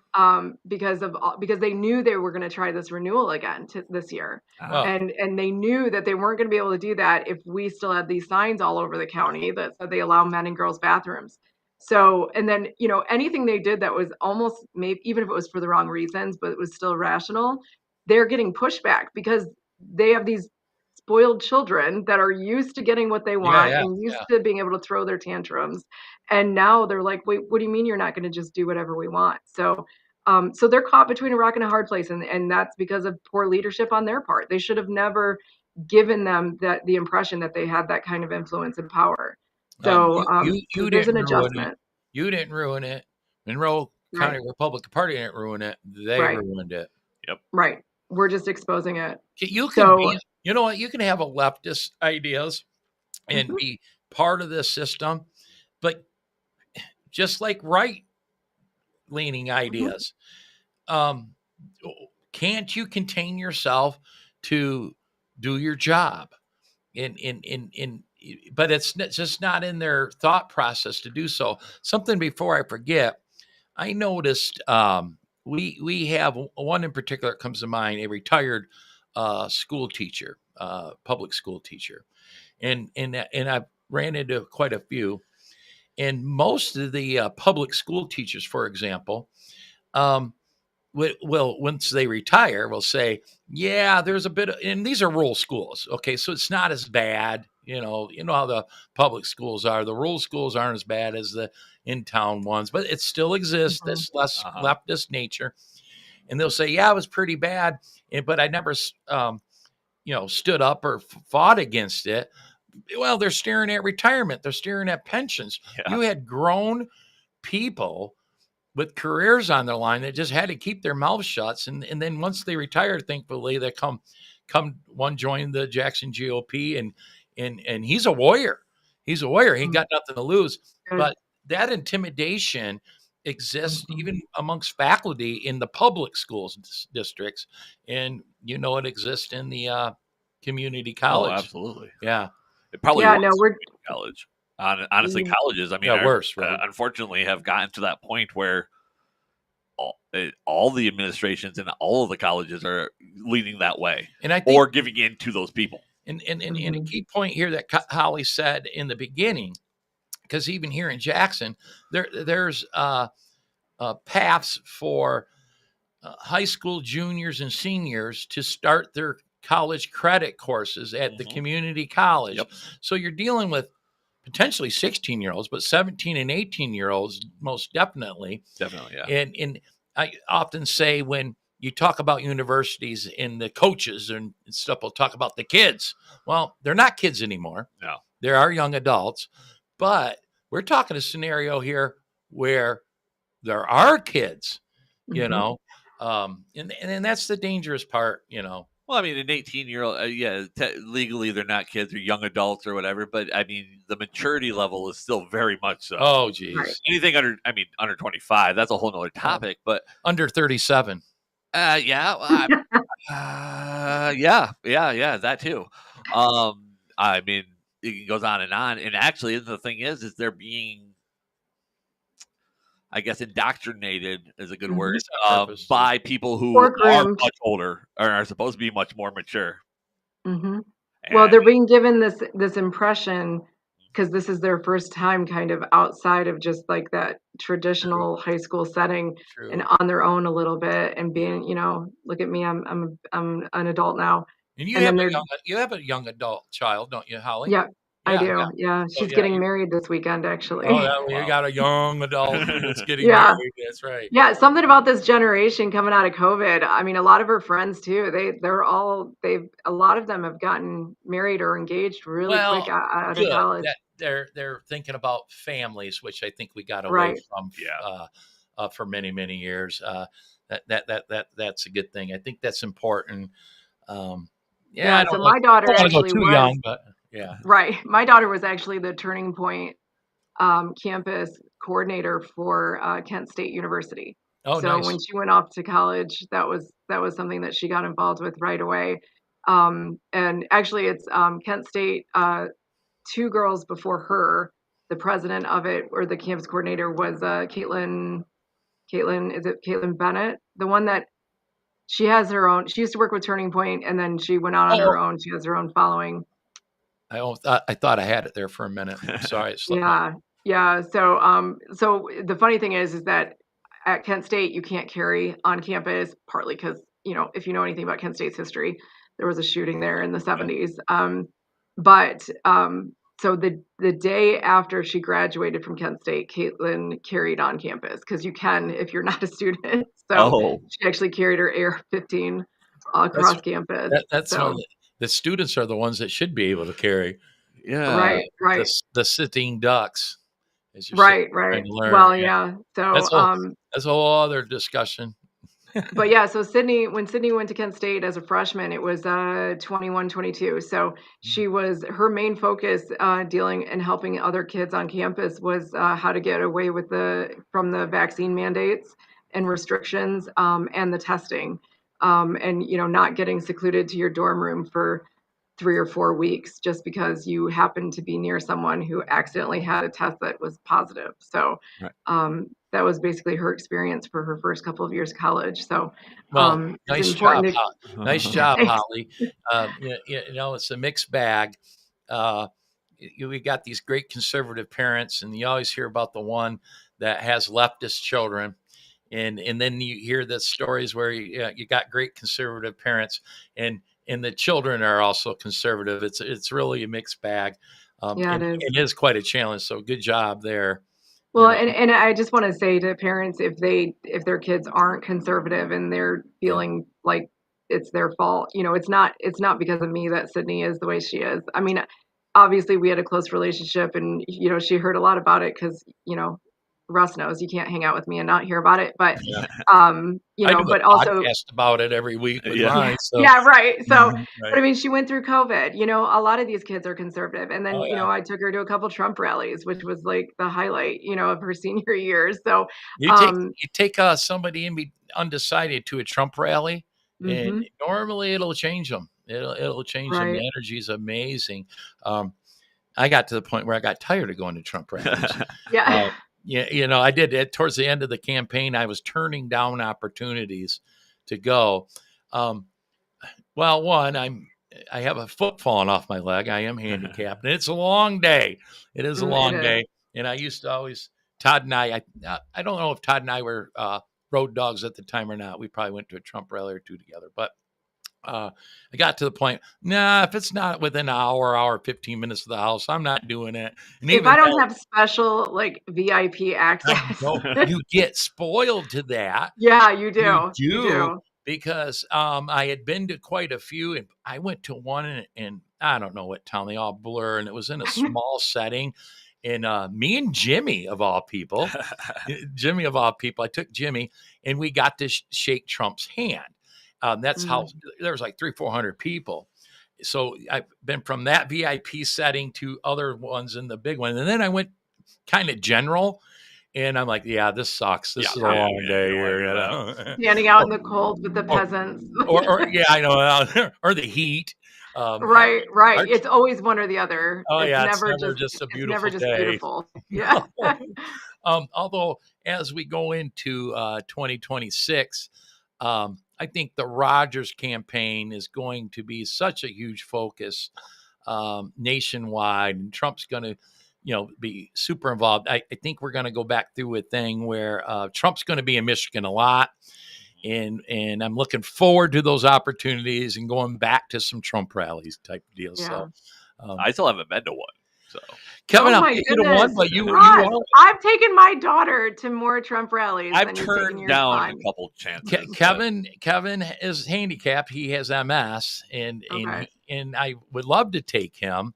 Speaker 4: because they knew they were going to try this renewal again this year, and they knew that they weren't going to be able to do that if we still had these signs all over the county that said they allow men and girls bathrooms. So, and then anything they did that was almost, maybe even if it was for the wrong reasons, but it was still rational, they're getting pushback because they have these spoiled children that are used to getting what they want and used to being able to throw their tantrums. And now they're like, wait, what do you mean you're not going to just do whatever we want? So so they're caught between a rock and a hard place. And that's because of poor leadership on their part. They should have never given them the impression that they had that kind of influence and power. So
Speaker 3: you
Speaker 4: there's an
Speaker 3: didn't ruin
Speaker 4: adjustment.
Speaker 3: it. You didn't ruin it. Monroe County Republican Party didn't ruin it. They ruined it.
Speaker 2: Yep.
Speaker 4: Right. We're just exposing it.
Speaker 3: You can you know what? You can have a leftist ideas and be part of this system, but just like right-leaning ideas, can't you contain yourself to do your job? But it's just not in their thought process to do so. Something before I forget, I noticed we have one in particular that comes to mind, a retired school teacher, public school teacher, and I've ran into quite a few, and most of the public school teachers, for example, will once they retire, will say, yeah, there's a bit of, and these are rural schools, okay, so it's not as bad. You know how the public schools are. The rural schools aren't as bad as the in-town ones, but it still exists. This less leftist nature. And they'll say, yeah, it was pretty bad, but I never, stood up or fought against it. Well, they're staring at retirement. They're staring at pensions. Yeah. You had grown people with careers on their line that just had to keep their mouths shut. And then once they retired, thankfully, they come one joined the Jackson GOP, and he's a warrior. He's a warrior. He got nothing to lose. But that intimidation exists even amongst faculty in the public schools districts, and it exists in the community college.
Speaker 2: Oh, absolutely.
Speaker 3: Yeah.
Speaker 2: It probably we're college. Honestly, colleges, I mean,
Speaker 3: worse, right?
Speaker 2: Unfortunately, have gotten to that point where all the administrations and all of the colleges are leading that way, and or giving in to those people.
Speaker 3: And a key point here that Holli said in the beginning, because even here in Jackson, there's paths for high school juniors and seniors to start their college credit courses at the community college. Yep. So you're dealing with potentially 16-year-olds, but 17 and 18-year-olds most definitely.
Speaker 2: Definitely, yeah.
Speaker 3: And I often say when you talk about universities and the coaches and stuff will talk about the kids. Well, they're not kids anymore.
Speaker 2: No.
Speaker 3: There are young adults, but we're talking a scenario here where there are kids, you know, and that's the dangerous part, you know.
Speaker 2: Well, I mean, an 18-year-old, legally they're not kids or young adults or whatever, but I mean, the maturity level is still very much so.
Speaker 3: Oh, geez.
Speaker 4: Right.
Speaker 2: Anything under 25, that's a whole nother topic, but
Speaker 3: Under 37.
Speaker 2: yeah, that too. I mean, it goes on, and actually, the thing is they're being, I guess, indoctrinated is a good word, by people who are much older or are supposed to be much more mature.
Speaker 4: Well, they're being given this impression because this is their first time kind of outside of just like that traditional high school setting and on their own a little bit and being, you know, look at me, I'm an adult now.
Speaker 3: And you have a young adult child, don't you, Holly?
Speaker 4: Yeah, I do. Yeah, she's getting married this weekend, actually.
Speaker 3: Oh, you got a young adult that's getting married. That's right.
Speaker 4: Yeah, something about this generation coming out of COVID. I mean, a lot of her friends too. A lot of them have gotten married or engaged really quick out of college.
Speaker 3: They're thinking about families, which I think we got away from for many, many years. That's a good thing. I think that's important.
Speaker 4: So my daughter actually
Speaker 3: too young, but
Speaker 4: right. My daughter was actually the Turning Point campus coordinator for Kent State University.
Speaker 3: Oh,
Speaker 4: so
Speaker 3: nice.
Speaker 4: when she went off to college, that was something that she got involved with right away. And actually, it's Kent State. 2 girls before her, the president of it or the campus coordinator was Caitlin. Is it Caitlin Bennett? The one that she has her own. She used to work with Turning Point, and then she went out on her own. She has her own following.
Speaker 3: I thought I had it there for a minute. I'm sorry.
Speaker 4: Yeah. So the funny thing is that at Kent State you can't carry on campus, partly because, you know, if you know anything about Kent State's history, there was a shooting there in the 70s. So the day after she graduated from Kent State, Caitlin carried on campus because you can if you're not a student. So she actually carried her AR-15 across campus.
Speaker 3: The students are the ones that should be able to carry.
Speaker 2: Yeah.
Speaker 4: Right.
Speaker 3: The sitting ducks.
Speaker 4: Right. Well, yeah. So
Speaker 3: that's a whole other discussion.
Speaker 4: But yeah, so when Sydney went to Kent State as a freshman, it was 21, 22. So her main focus dealing and helping other kids on campus was how to get away from the vaccine mandates and restrictions and the testing and, you know, not getting secluded to your dorm room for 3 or 4 weeks just because you happened to be near someone who accidentally had a test that was positive. So that was basically her experience for her first couple of years of college. So
Speaker 3: nice job, nice job, Holly. You know, it's a mixed bag. We got these great conservative parents, and you always hear about the one that has leftist children. And then you hear the stories where you got great conservative parents and the children are also conservative. It's really a mixed bag. It is quite a challenge. So good job there.
Speaker 4: Well, and I just want to say to parents, if their kids aren't conservative and they're feeling like it's their fault, you know, it's not because of me that Sydney is the way she is. I mean, obviously we had a close relationship and, you know, she heard a lot about it because, you know, Russ knows you can't hang out with me and not hear about it, but you know, but also
Speaker 3: podcast about it every week with mine, so.
Speaker 4: Right. So, but I mean, she went through COVID. You know, a lot of these kids are conservative, and then you know, I took her to a couple Trump rallies, which was like the highlight, you know, of her senior years. So
Speaker 3: you take somebody undecided to a Trump rally, and normally it'll change them. It'll change them. The energy is amazing. I got to the point where I got tired of going to Trump rallies. You know, I did it towards the end of the campaign. I was turning down opportunities to go. Well, one, I have a foot falling off my leg. I am handicapped, and it's a long day. It is a long day. And I used to always, Todd and I don't know if Todd and I were road dogs at the time or not. We probably went to a Trump rally or two together, but I got to the point, if it's not within an hour, 15 minutes of the house, I'm not doing it. And
Speaker 4: if I don't have special like VIP access,
Speaker 3: you get spoiled to that.
Speaker 4: Yeah, you do. You do.
Speaker 3: because I had been to quite a few, and I went to one in I don't know what town, they all blur, and it was in a small setting. And me and Jimmy, of all people, I took Jimmy, and we got to shake Trump's hand. That's how there was like 300-400 people. So I've been from that VIP setting to other ones in the big one. And then I went kind of general, and I'm like, yeah, this sucks. This is a long day here. You know?
Speaker 4: Standing out in the cold with the peasants.
Speaker 3: or yeah, I know. Or the heat.
Speaker 4: Right. It's always one or the other.
Speaker 3: Oh,
Speaker 4: it's
Speaker 3: never just a beautiful day.
Speaker 4: Beautiful. Yeah.
Speaker 3: Although as we go into 2026, I think the Rogers campaign is going to be such a huge focus nationwide, and Trump's going to, be super involved. I think we're going to go back through a thing where Trump's going to be in Michigan a lot. And I'm looking forward to those opportunities and going back to some Trump rallies type deals. Yeah. So
Speaker 2: I still haven't been to one. So
Speaker 3: Kevin, I'm taking to one, but you
Speaker 4: are. I've taken my daughter to more Trump rallies.
Speaker 2: I've turned down a couple chances.
Speaker 3: Kevin is handicapped. He has MS, and I would love to take him.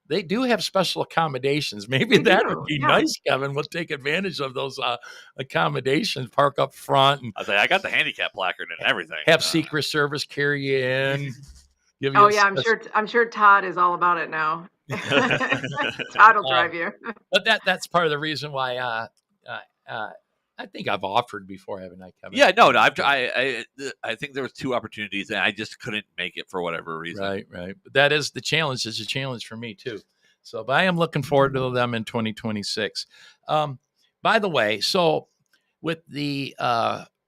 Speaker 3: They do have special accommodations. Maybe that would be nice, Kevin. We'll take advantage of those accommodations. Park up front. And
Speaker 2: I got the handicap placard and everything.
Speaker 3: Have Secret Service carry you in.
Speaker 4: I'm sure Todd is all about it now. Todd will drive you.
Speaker 3: But that's part of the reason why I think I've offered before, haven't I, Kevin?
Speaker 2: Yeah, no. I think there was 2 opportunities, and I just couldn't make it for whatever reason.
Speaker 3: Right. But that is the challenge. It's a challenge for me too. So, but I am looking forward to them in 2026. By the way, so with the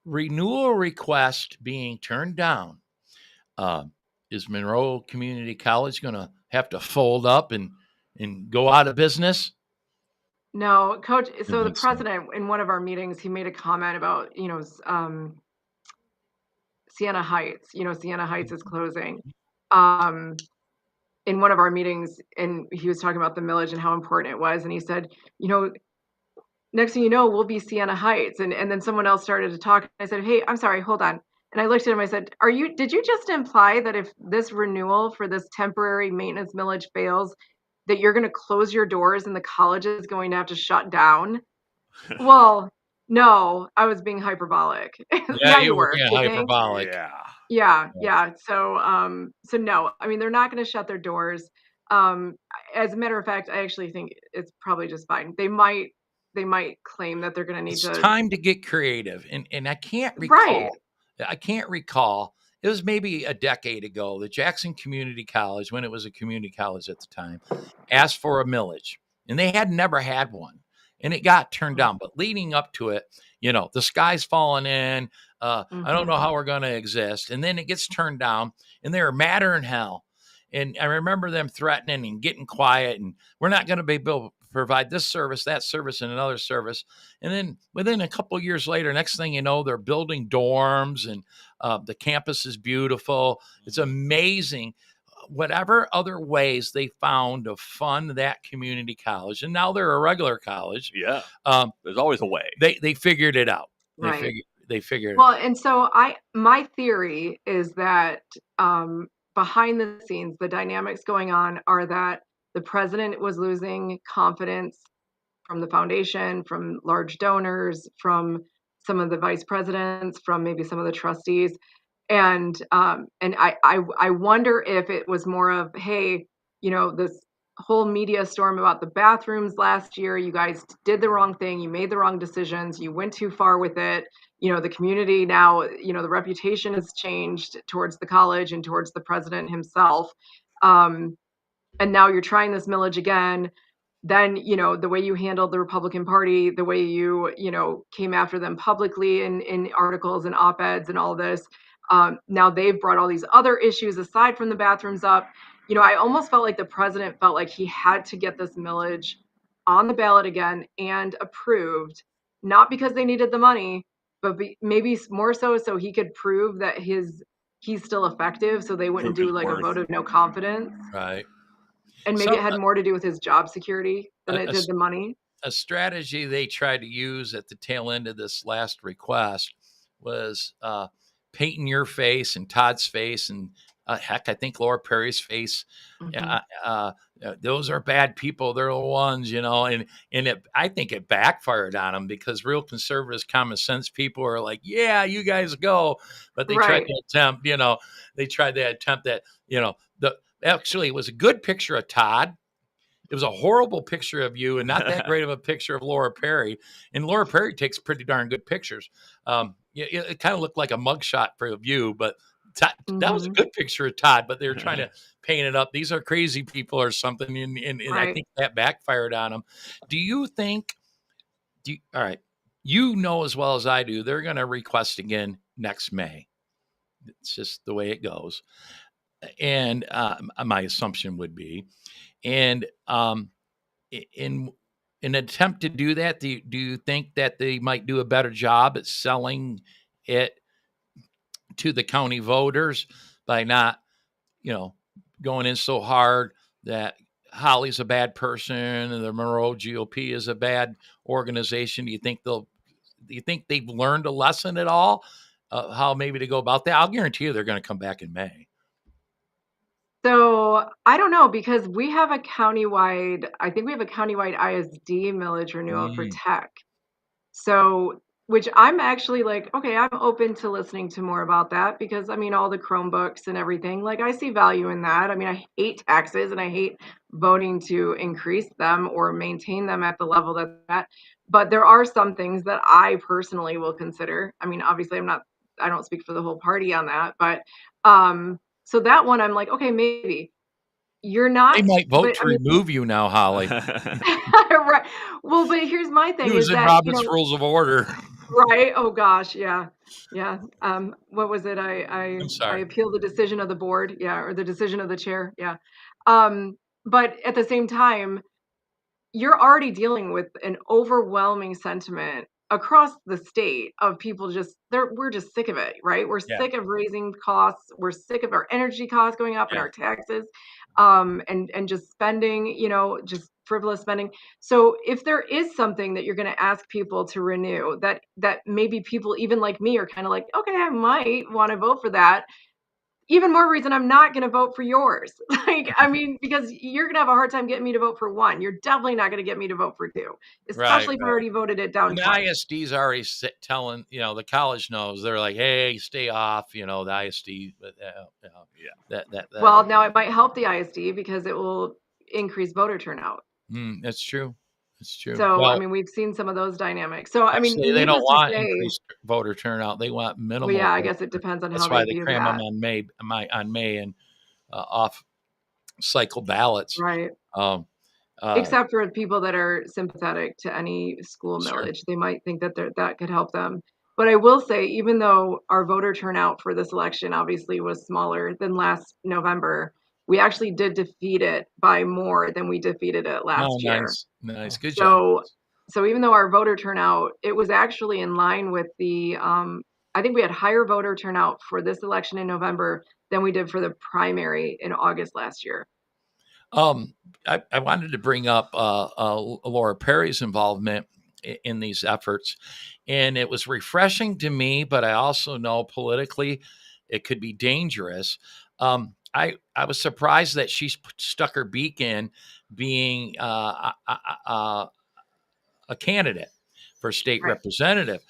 Speaker 3: renewal request being turned down, is Monroe Community College going to have to fold up and go out of business?
Speaker 4: No, Coach. So the president, in one of our meetings, he made a comment about, Siena Heights. Siena Heights is closing. In one of our meetings, and he was talking about the millage and how important it was. And he said, next thing you know, we'll be Siena Heights. And then someone else started to talk. I said, hey, I'm sorry, hold on. And I looked at him, I said, did you just imply that if this renewal for this temporary maintenance millage fails, that you're going to close your doors and the college is going to have to shut down? Well, no, I was being hyperbolic.
Speaker 3: Yeah, you were being hyperbolic.
Speaker 4: Yeah. So no, I mean, they're not going to shut their doors. As a matter of fact, I actually think it's probably just fine. They might claim that they're going to need
Speaker 3: It's time to get creative. And I can't recall.
Speaker 4: Right.
Speaker 3: I can't recall. It was maybe a decade ago. The Jackson Community College, when it was a community college at the time, asked for a millage, and they had never had one, and it got turned down. But leading up to it, the sky's falling in. I don't know how we're going to exist. And then it gets turned down, and they were madder than hell. And I remember them threatening and getting quiet, and we're not going to be able to provide this service, that service, and another service. And then within a couple of years later, next thing you know, they're building dorms, and the campus is beautiful. It's amazing. Whatever other ways they found to fund that community college, and now they're a regular college.
Speaker 2: Yeah, there's always a way.
Speaker 3: They figured it out.
Speaker 4: Right.
Speaker 3: They figured it
Speaker 4: out.
Speaker 3: Well,
Speaker 4: and so my theory is that behind the scenes, the dynamics going on are that the president was losing confidence from the foundation, from large donors, from some of the vice presidents, from maybe some of the trustees. And I wonder if it was more of, hey, this whole media storm about the bathrooms last year, you guys did the wrong thing. You made the wrong decisions. You went too far with it. The community now, the reputation has changed towards the college and towards the president himself. And now you're trying this millage again. Then, the way you handled the Republican Party, the way you, came after them publicly in articles and op-eds and all this. Now they've brought all these other issues aside from the bathrooms up. I almost felt like the president felt like he had to get this millage on the ballot again and approved, not because they needed the money, but maybe more so he could prove that he's still effective, so they wouldn't do like a vote of no confidence.
Speaker 3: Right.
Speaker 4: And maybe it had more to do with his job security than it did the money.
Speaker 3: A strategy they tried to use at the tail end of this last request was painting your face and Todd's face and heck, I think Laura Perry's face. Those are bad people. They're the ones, and I think it backfired on them because real conservatives, common sense people are like, yeah, you guys go. But they tried to attempt, that, actually it was a good picture of Todd. It was a horrible picture of you and not that great of a picture of Laura Perry. And Laura Perry takes pretty darn good pictures. It kind of looked like a mugshot for you, but that was a good picture of Todd, but they were trying to paint it up. These are crazy people or something. And I think that backfired on them. Do you think, all right, as well as I do, they're going to request again next May. It's just the way it goes. And my assumption would be, and in an attempt to do that, do you think that they might do a better job at selling it to the county voters by not, going in so hard that Holli's a bad person and the Monroe GOP is a bad organization? Do you think they've learned a lesson at all? How maybe to go about that? I'll guarantee you they're going to come back in May.
Speaker 4: So I don't know, because I think we have a countywide ISD millage renewal for tech. So, which I'm actually like, okay, I'm open to listening to more about that because all the Chromebooks and everything, like I see value in that. I hate taxes and I hate voting to increase them or maintain them at the level that they're at. But there are some things that I personally will consider. Obviously I don't speak for the whole party on that, but so that one, I'm like, okay, maybe you're not.
Speaker 3: They might vote to remove you now, Holli.
Speaker 4: Right. Well, but here's my thing:
Speaker 3: is that Robert's Rules of Order?
Speaker 4: Right. Oh gosh. Yeah. Yeah. What was it? I appeal the decision of the board. Yeah, or the decision of the chair. Yeah. But at the same time, you're already dealing with an overwhelming sentiment across the state of people we're just sick of it, right? We're sick of raising costs. We're sick of our energy costs going up and our taxes, and just spending, just frivolous spending. So if there is something that you're going to ask people to renew, that maybe people even like me are kind of like, okay, I might want to vote for that. Even more reason I'm not going to vote for yours. Because you're going to have a hard time getting me to vote for one. You're definitely not going to get me to vote for two, especially if I already voted it down.
Speaker 3: And the ISD's already telling, the college knows. They're like, hey, stay off, the ISD. But,
Speaker 4: well, now it might help the ISD because it will increase voter turnout.
Speaker 3: That's true. It's true.
Speaker 4: So, we've seen some of those dynamics. So,
Speaker 3: they don't want increased voter turnout. They want minimal.
Speaker 4: Well, yeah, I guess it depends on
Speaker 3: how they cram them on May and off cycle ballots.
Speaker 4: Right. Except for people that are sympathetic to any school millage, they might think that that could help them. But I will say, even though our voter turnout for this election obviously was smaller than last November, we actually did defeat it by more than we defeated it last year.
Speaker 3: Nice. Good job.
Speaker 4: So even though our voter turnout, it was actually in line with the, I think we had higher voter turnout for this election in November than we did for the primary in August last year.
Speaker 3: I wanted to bring up Laura Perry's involvement in these efforts, and it was refreshing to me, but I also know politically it could be dangerous. I was surprised that she stuck her beak in being a candidate for state representative.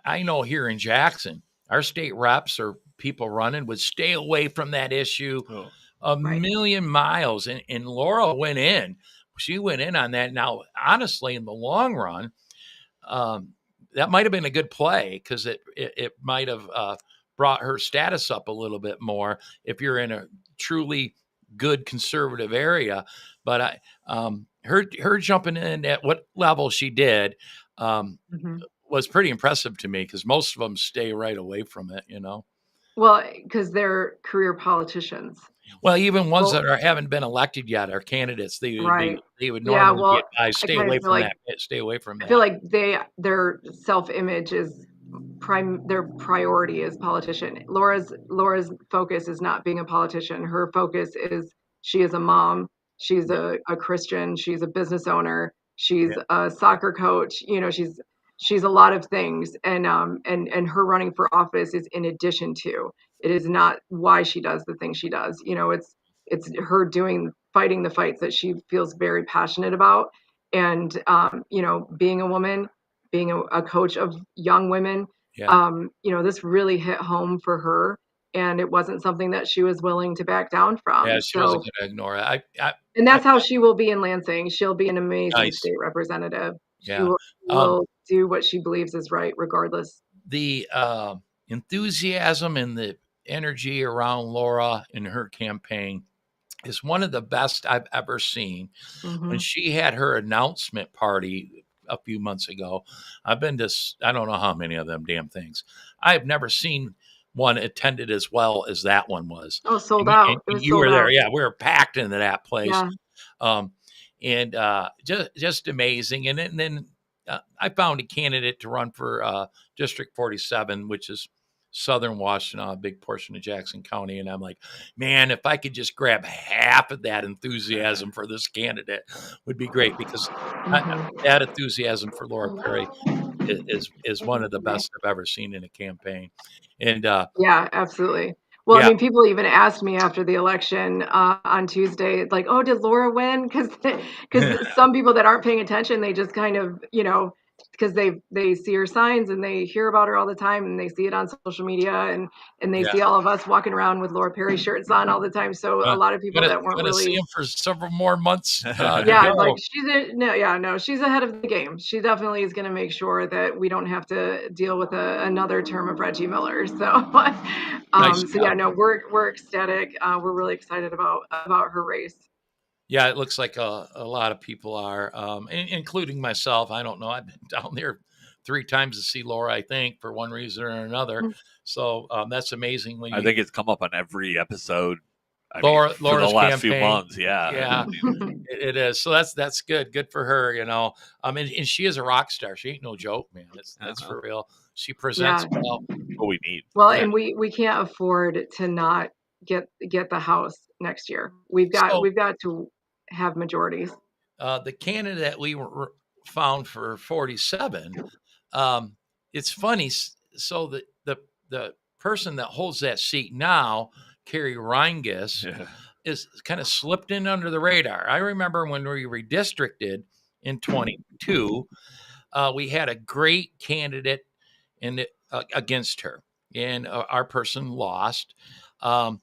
Speaker 3: I know here in Jackson, our state reps or people running would stay away from that issue a million miles. And Laura went in. She went in on that. Now, honestly, in the long run, that might have been a good play because it might have brought her status up a little bit more if you're in a truly good conservative area. But her jumping in at what level she did was pretty impressive to me because most of them stay right away from it,
Speaker 4: Well, because they're career politicians.
Speaker 3: Well, even ones that haven't been elected yet are candidates. They would normally stay away from that. Stay away from that.
Speaker 4: I feel like their self-image is their priority is politician. Laura's focus is not being a politician. Her focus is she is a mom. She's a Christian. She's a business owner. She's a soccer coach. she's a lot of things, and her running for office is in addition to. It is not why she does the things she does. It's her fighting the fights that she feels very passionate about, and being a woman, being a coach of young women,
Speaker 3: Yeah.
Speaker 4: this really hit home for her, and it wasn't something that she was willing to back down
Speaker 3: Yeah,
Speaker 4: from.
Speaker 3: she wasn't
Speaker 4: So,
Speaker 3: going to ignore it.
Speaker 4: and that's how she will be in Lansing. She'll be an amazing
Speaker 3: Nice.
Speaker 4: state representative. She
Speaker 3: Yeah.
Speaker 4: will do what she believes is right, regardless.
Speaker 3: The enthusiasm and the energy around Laura in her campaign is one of the best I've ever seen. When she had her announcement party a few months ago, I've been to, I don't know how many of them damn things. I've never seen one attended as well as that one was.
Speaker 4: Oh, sold
Speaker 3: And,
Speaker 4: out.
Speaker 3: and
Speaker 4: It was
Speaker 3: you
Speaker 4: sold
Speaker 3: were there.
Speaker 4: out.
Speaker 3: Yeah, we were packed into that place.
Speaker 4: Yeah.
Speaker 3: And just amazing. And then I found a candidate to run for District 47, which is southern Washington, a big portion of Jackson County. And I'm like, man, if I could just grab half of that enthusiasm for this candidate would be great, because that enthusiasm for Laura Perry is one of the best I've ever seen in a campaign. And
Speaker 4: Yeah, absolutely. Well,
Speaker 3: yeah.
Speaker 4: I mean, people even asked me after the election on Tuesday, like, "Oh, did Laura win?" Because some people that aren't paying attention, they just kind of, because they see her signs and they hear about her all the time, and they see it on social media, and they
Speaker 3: Yeah.
Speaker 4: see all of us walking around with Laura Perry shirts on all the time. So a lot of people that weren't
Speaker 3: gonna see
Speaker 4: really,
Speaker 3: him for several more months.
Speaker 4: yeah, like she's ahead of the game. She definitely is going to make sure that we don't have to deal with another term of Reggie Miller. So,
Speaker 3: Nice
Speaker 4: so yeah, no, we're ecstatic. We're really excited about her race.
Speaker 3: Yeah, it looks like a lot of people are, including myself. I don't know. I've been down there 3 times to see Laura, I think, for one reason or another. So that's amazing.
Speaker 2: I think it's come up on every episode.
Speaker 3: Laura's
Speaker 2: for the last few
Speaker 3: campaign.
Speaker 2: months. Yeah.
Speaker 3: Yeah, it is. So that's good. Good for her, and she is a rock star. She ain't no joke, man. That's for real. She presents well.
Speaker 2: What we need.
Speaker 4: Well, and we can't afford to not get the House next year. We've got to have majorities.
Speaker 3: The candidate we found for 47, it's funny. So the person that holds that seat now, Carrie Reinges, is kind of slipped in under the radar. I remember when we redistricted in 22, we had a great candidate against her, and our person lost. I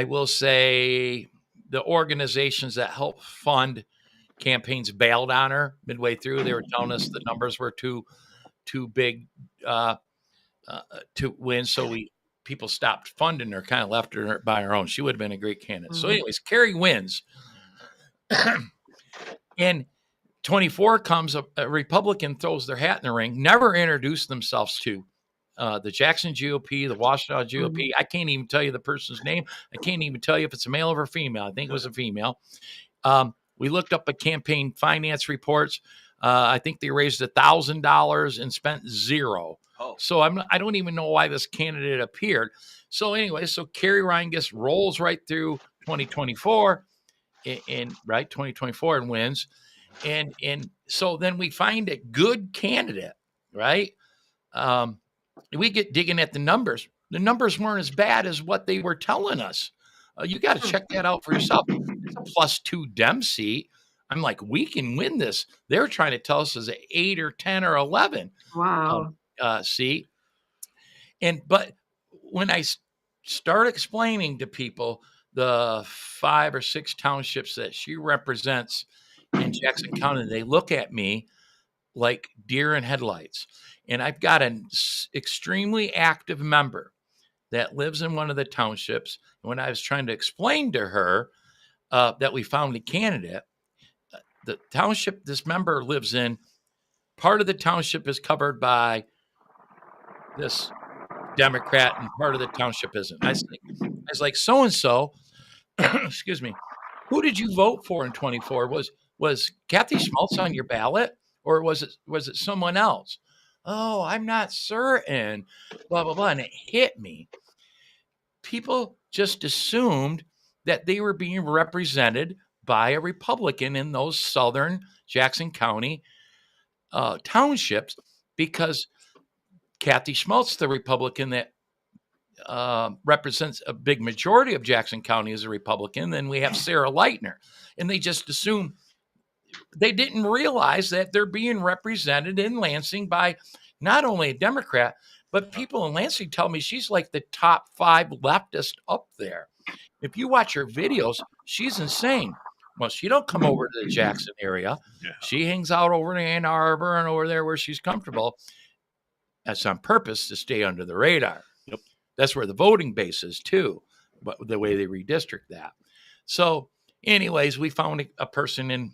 Speaker 3: will say the organizations that help fund campaigns bailed on her midway through. They were telling us the numbers were too big to win, so people stopped funding her, kind of left her by her own. She would have been a great candidate. So anyways, Carrie wins. And 24 comes, a Republican throws their hat in the ring, never introduced themselves to the Jackson GOP, the Washtenaw GOP. I can't even tell you the person's name. I can't even tell you if it's a male or a female. I think it was a female. We looked up a campaign finance reports. I think they raised $1,000 and spent $0. So I don't even know why this candidate appeared. So anyway, Carrie Reinges rolls right through 2024 and 2024 and wins. And so then we find a good candidate, right? We get digging at the numbers. The numbers weren't as bad as what they were telling us. You got to check that out for yourself. It's a +2 Dem seat. I'm like, we can win this. They're trying to tell us as an 8 or 10 or 11 seat. But when I start explaining to people the 5 or 6 townships that she represents in Jackson County, they look at me like deer in headlights. And I've got an extremely active member that lives in one of the townships. And when I was trying to explain to her that we found a candidate, the township this member lives in, part of the township is covered by this Democrat and part of the township isn't. I was like, so-and-so, excuse me, who did you vote for in 24? Was Kathy Schmaltz on your ballot, or was it someone else? Oh, I'm not certain, blah, blah, blah. And it hit me. People just assumed that they were being represented by a Republican in those southern Jackson County townships because Kathy Schmaltz, the Republican that represents a big majority of Jackson County, is a Republican. Then we have Sarah Leitner, and they just assume they didn't realize that they're being represented in Lansing by not only a Democrat, but people in Lansing tell me she's like the top 5 leftist up there. If you watch her videos, she's insane. Well, she don't come over to the Jackson area.
Speaker 2: Yeah.
Speaker 3: She hangs out over in Ann Arbor and over there where she's comfortable. That's on purpose to stay under the radar.
Speaker 2: Yep.
Speaker 3: That's where the voting base is too, but the way they redistrict that. So anyways, we found a person in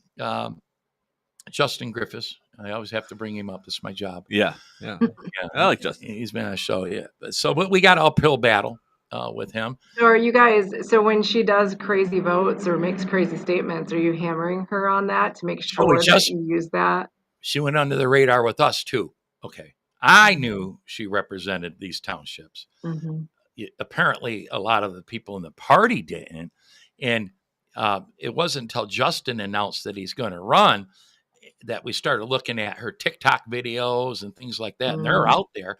Speaker 3: Justin Griffiths. I always have to bring him up. It's my job.
Speaker 2: Yeah. I like Justin.
Speaker 3: He's been on a show. Yeah. So, but we got an uphill battle with him.
Speaker 4: So are you guys, so when she does crazy votes or makes crazy statements, are you hammering her on that to make sure that you use that?
Speaker 3: She went under the radar with us too. Okay. I knew she represented these townships.
Speaker 4: Mm-hmm.
Speaker 3: Apparently, a lot of the people in the party didn't. And it wasn't until Justin announced that he's going to run that we started looking at her TikTok videos and things like that. And they're out there.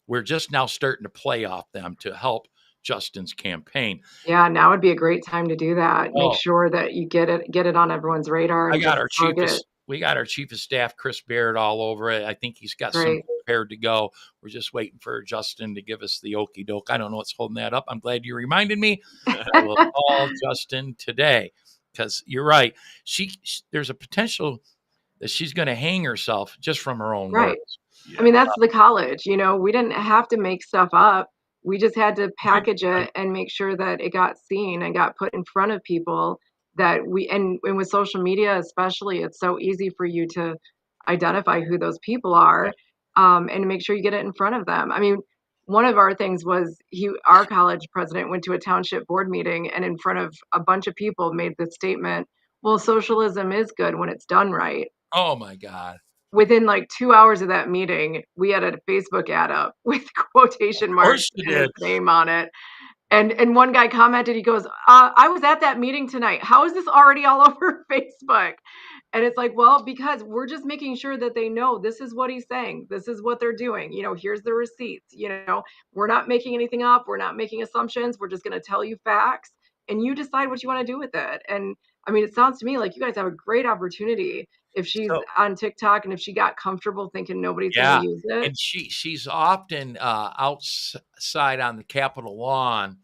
Speaker 3: We're just now starting to play off them to help Justin's campaign.
Speaker 4: Yeah, now would be a great time to do that. Make sure that you get it on everyone's radar.
Speaker 3: We got our chief of staff, Chris Baird, all over it. I think he's got some prepared to go. We're just waiting for Justin to give us the okie doke. I don't know what's holding that up. I'm glad you reminded me. I will call Justin today because you're right. There's a potential that she's going to hang herself just from her own words.
Speaker 4: Yeah. I mean, that's the college. We didn't have to make stuff up. We just had to package it and make sure that it got seen and got put in front of people and with social media especially, it's so easy for you to identify who those people are and make sure you get it in front of them. I mean, one of our things was our college president went to a township board meeting and in front of a bunch of people made the statement, well, socialism is good when it's done right.
Speaker 3: Oh my God.
Speaker 4: Within like 2 hours of that meeting, we had a Facebook ad up with quotation marks and his name on it. And one guy commented, he goes, I was at that meeting tonight. How is this already all over Facebook? And it's like, well, because we're just making sure that they know this is what he's saying. This is what they're doing. Here's the receipts. We're not making anything up. We're not making assumptions. We're just going to tell you facts and you decide what you want to do with it. And I mean, it sounds to me like you guys have a great opportunity if she's on TikTok and if she got comfortable thinking nobody's going to use it.
Speaker 3: And she's often outside on the Capitol lawn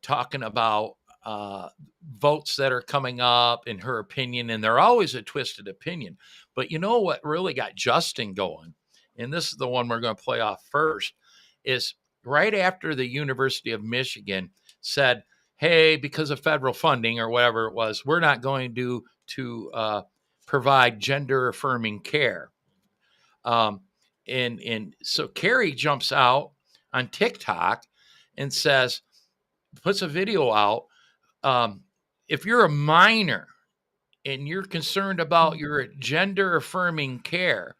Speaker 3: talking about votes that are coming up in her opinion, and they're always a twisted opinion. But you know what really got Justin going, and this is the one we're going to play off first, is right after the University of Michigan said, hey, because of federal funding or whatever it was, we're not going to provide gender affirming care. And so Carrie jumps out on TikTok and puts a video out. If you're a minor and you're concerned about your gender affirming care,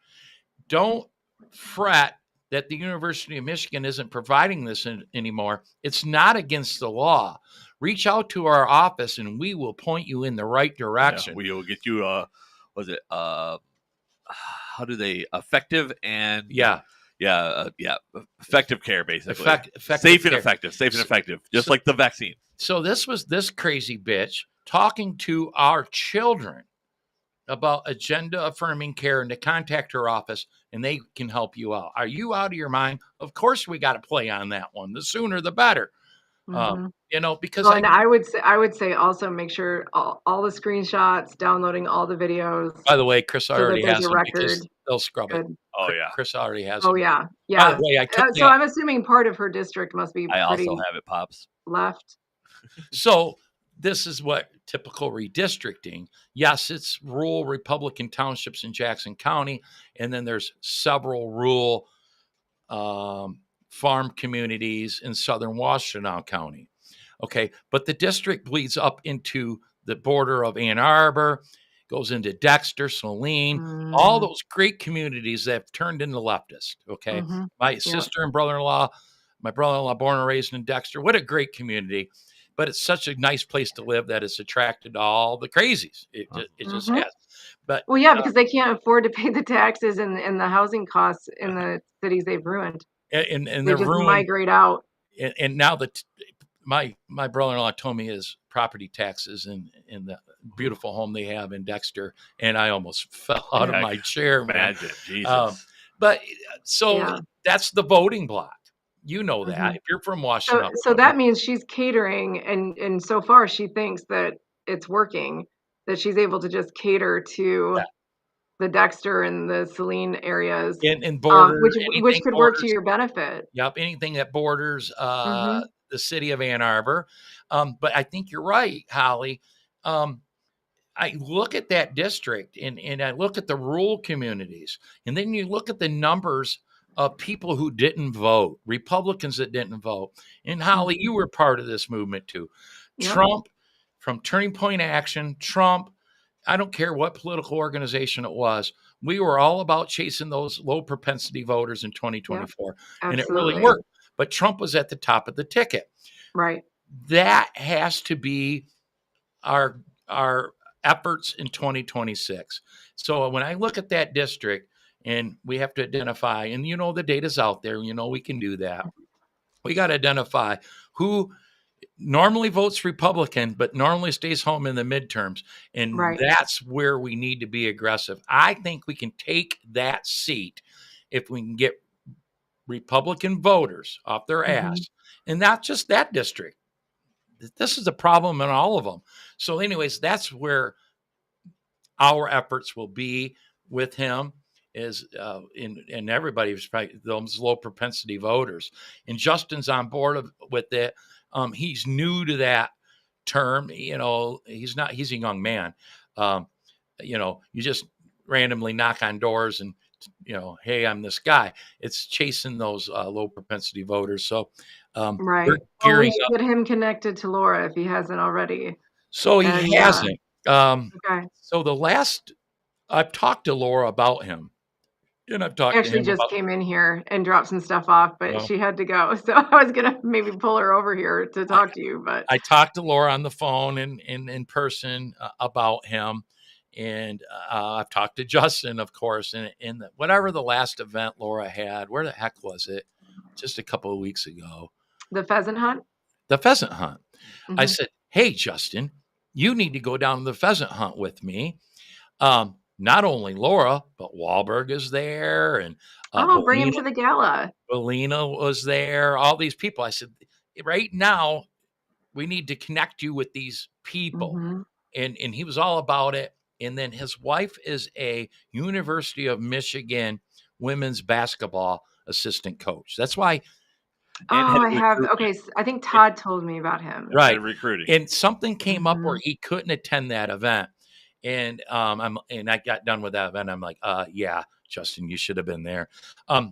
Speaker 3: don't fret that the University of Michigan isn't providing this anymore. It's not against the law. Reach out to our office and we will point you in the right direction.
Speaker 2: Yeah, we will get you how do they effective and effective care, basically.
Speaker 3: Effective
Speaker 2: safe
Speaker 3: care.
Speaker 2: And effective, just like the vaccine.
Speaker 3: So this was this crazy bitch talking to our children about agenda affirming care and to contact her office and they can help you out. Are you out of your mind? Of course we got to play on that one. The sooner the better. Because
Speaker 4: and I would say also make sure all the screenshots, downloading all the videos.
Speaker 3: By the way, Chris already has
Speaker 4: a record.
Speaker 3: They'll scrub it.
Speaker 2: Oh yeah,
Speaker 3: Chris already has.
Speaker 4: Oh
Speaker 3: them.
Speaker 4: yeah.
Speaker 3: By the way, I took
Speaker 4: so I'm assuming part of her district must be.
Speaker 2: I also have it, Pops.
Speaker 4: Left.
Speaker 3: So this is what typical redistricting. Yes, it's rural Republican townships in Jackson County, and then there's several rural farm communities in southern Washtenaw County. Okay, but the district bleeds up into the border of Ann Arbor, goes into Dexter, Saline, all those great communities that have turned into leftist. Okay, my sister and brother-in-law, my brother-in-law born and raised in Dexter. What a great community. but it's such a nice place to live that it's attracted all the crazies. It just
Speaker 4: Mhm.
Speaker 3: has. But
Speaker 4: Well, yeah, because they can't afford to pay the taxes and the housing costs in the cities they've ruined.
Speaker 3: and
Speaker 4: They
Speaker 3: they're
Speaker 4: just
Speaker 3: ruined.
Speaker 4: migrate out.
Speaker 3: And now that my brother-in-law told me his property taxes in the beautiful home they have in Dexter, and I almost fell out of my chair, man.
Speaker 2: Imagine, Jesus.
Speaker 3: But so
Speaker 4: Yeah.
Speaker 3: that's the voting block. You know that
Speaker 4: Mhm.
Speaker 3: if you're from Washington.
Speaker 4: So that means she's catering, and so far she thinks that it's working, that she's able to just cater to
Speaker 3: Yeah.
Speaker 4: the Dexter and the Saline areas,
Speaker 3: in border
Speaker 4: which
Speaker 3: anything
Speaker 4: could work to
Speaker 3: borders.
Speaker 4: your benefit.
Speaker 3: Yep, anything that borders
Speaker 4: Mhm.
Speaker 3: the city of Ann Arbor. But I think you're right, Holly. I look at that district and I look at the rural communities, and then you look at the numbers of people who didn't vote, Republicans that didn't vote. And Holly, you were part of this movement too.
Speaker 4: Yep.
Speaker 3: Trump, from Turning Point Action, Trump, I don't care what political organization it was, we were all about chasing those low propensity voters in 2024. And it really
Speaker 4: Absolutely.
Speaker 3: worked. But Trump was at the top of the ticket.
Speaker 4: Right.
Speaker 3: That has to be our efforts in 2026. So when I look at that district, and we have to identify, and the data's out there, we can do that. We got to identify who normally votes Republican, but normally stays home in the midterms. And
Speaker 4: Right.
Speaker 3: that's where we need to be aggressive. I think we can take that seat if we can get Republican voters off their ass, and not just that district. This is a problem in all of them. So anyways, that's where our efforts will be with him, is and everybody's probably those low propensity voters. And Justin's on board with it. He's new to that term. He's a young man. You just randomly knock on doors and, hey, I'm this guy. It's chasing those low propensity voters. So
Speaker 4: Right.
Speaker 3: we're
Speaker 4: Well, we
Speaker 3: gearing
Speaker 4: should
Speaker 3: up.
Speaker 4: get him connected to Laura if he hasn't already.
Speaker 3: So he
Speaker 4: And,
Speaker 3: hasn't.
Speaker 4: Okay.
Speaker 3: So I've talked to Laura about him, and I've
Speaker 4: She
Speaker 3: talked to
Speaker 4: actually
Speaker 3: him
Speaker 4: just
Speaker 3: about.
Speaker 4: came in here and dropped some stuff off, but
Speaker 3: Well,
Speaker 4: she had to go. So I was gonna maybe pull her over here to talk to you, but
Speaker 3: I talked to Laura on the phone and in person about him, and I've talked to Justin, of course, and in whatever the last event Laura had. Where the heck was it? Just a couple of weeks ago.
Speaker 4: the pheasant hunt.
Speaker 3: The pheasant hunt. I
Speaker 4: Mhm.
Speaker 3: said, "Hey, Justin, you need to go down to the pheasant hunt with me." Not only Laura, but Wahlberg is there, and
Speaker 4: Oh, bring him to the gala.
Speaker 3: Belina was there. All these people. I said, right now, we need to connect you with these people,
Speaker 4: Mhm.
Speaker 3: and he was all about it. And then his wife is a University of Michigan women's basketball assistant coach. That's why.
Speaker 2: And
Speaker 4: Oh,
Speaker 2: head
Speaker 4: I
Speaker 2: of
Speaker 4: have.
Speaker 2: recruitment.
Speaker 4: Okay, I think Todd told me about him.
Speaker 2: Head
Speaker 3: Right.
Speaker 2: of recruiting.
Speaker 3: And something came up where
Speaker 4: Mhm.
Speaker 3: he couldn't attend that event. And I got done with that event. I'm like, yeah, Justin, you should have been there.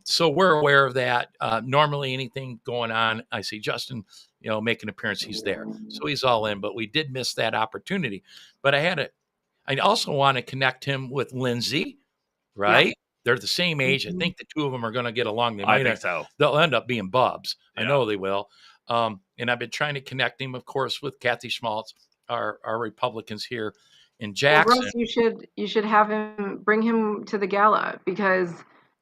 Speaker 3: So we're aware of that. Normally anything going on, I see Justin, make an appearance, he's there. So he's all in, but we did miss that opportunity. But I also want to connect him with Lindsay, right? They're the same age. I
Speaker 4: Mhm.
Speaker 3: think the two of them are going to get along. They
Speaker 2: I
Speaker 3: might
Speaker 2: think so.
Speaker 3: They'll end up being bubs. I
Speaker 2: Yeah.
Speaker 3: know they will. And I've been trying to connect him, of course, with Kathy Schmaltz, our Republicans here in
Speaker 4: Well,
Speaker 3: Jackson.
Speaker 4: Russ, you should have him bring him to the gala, because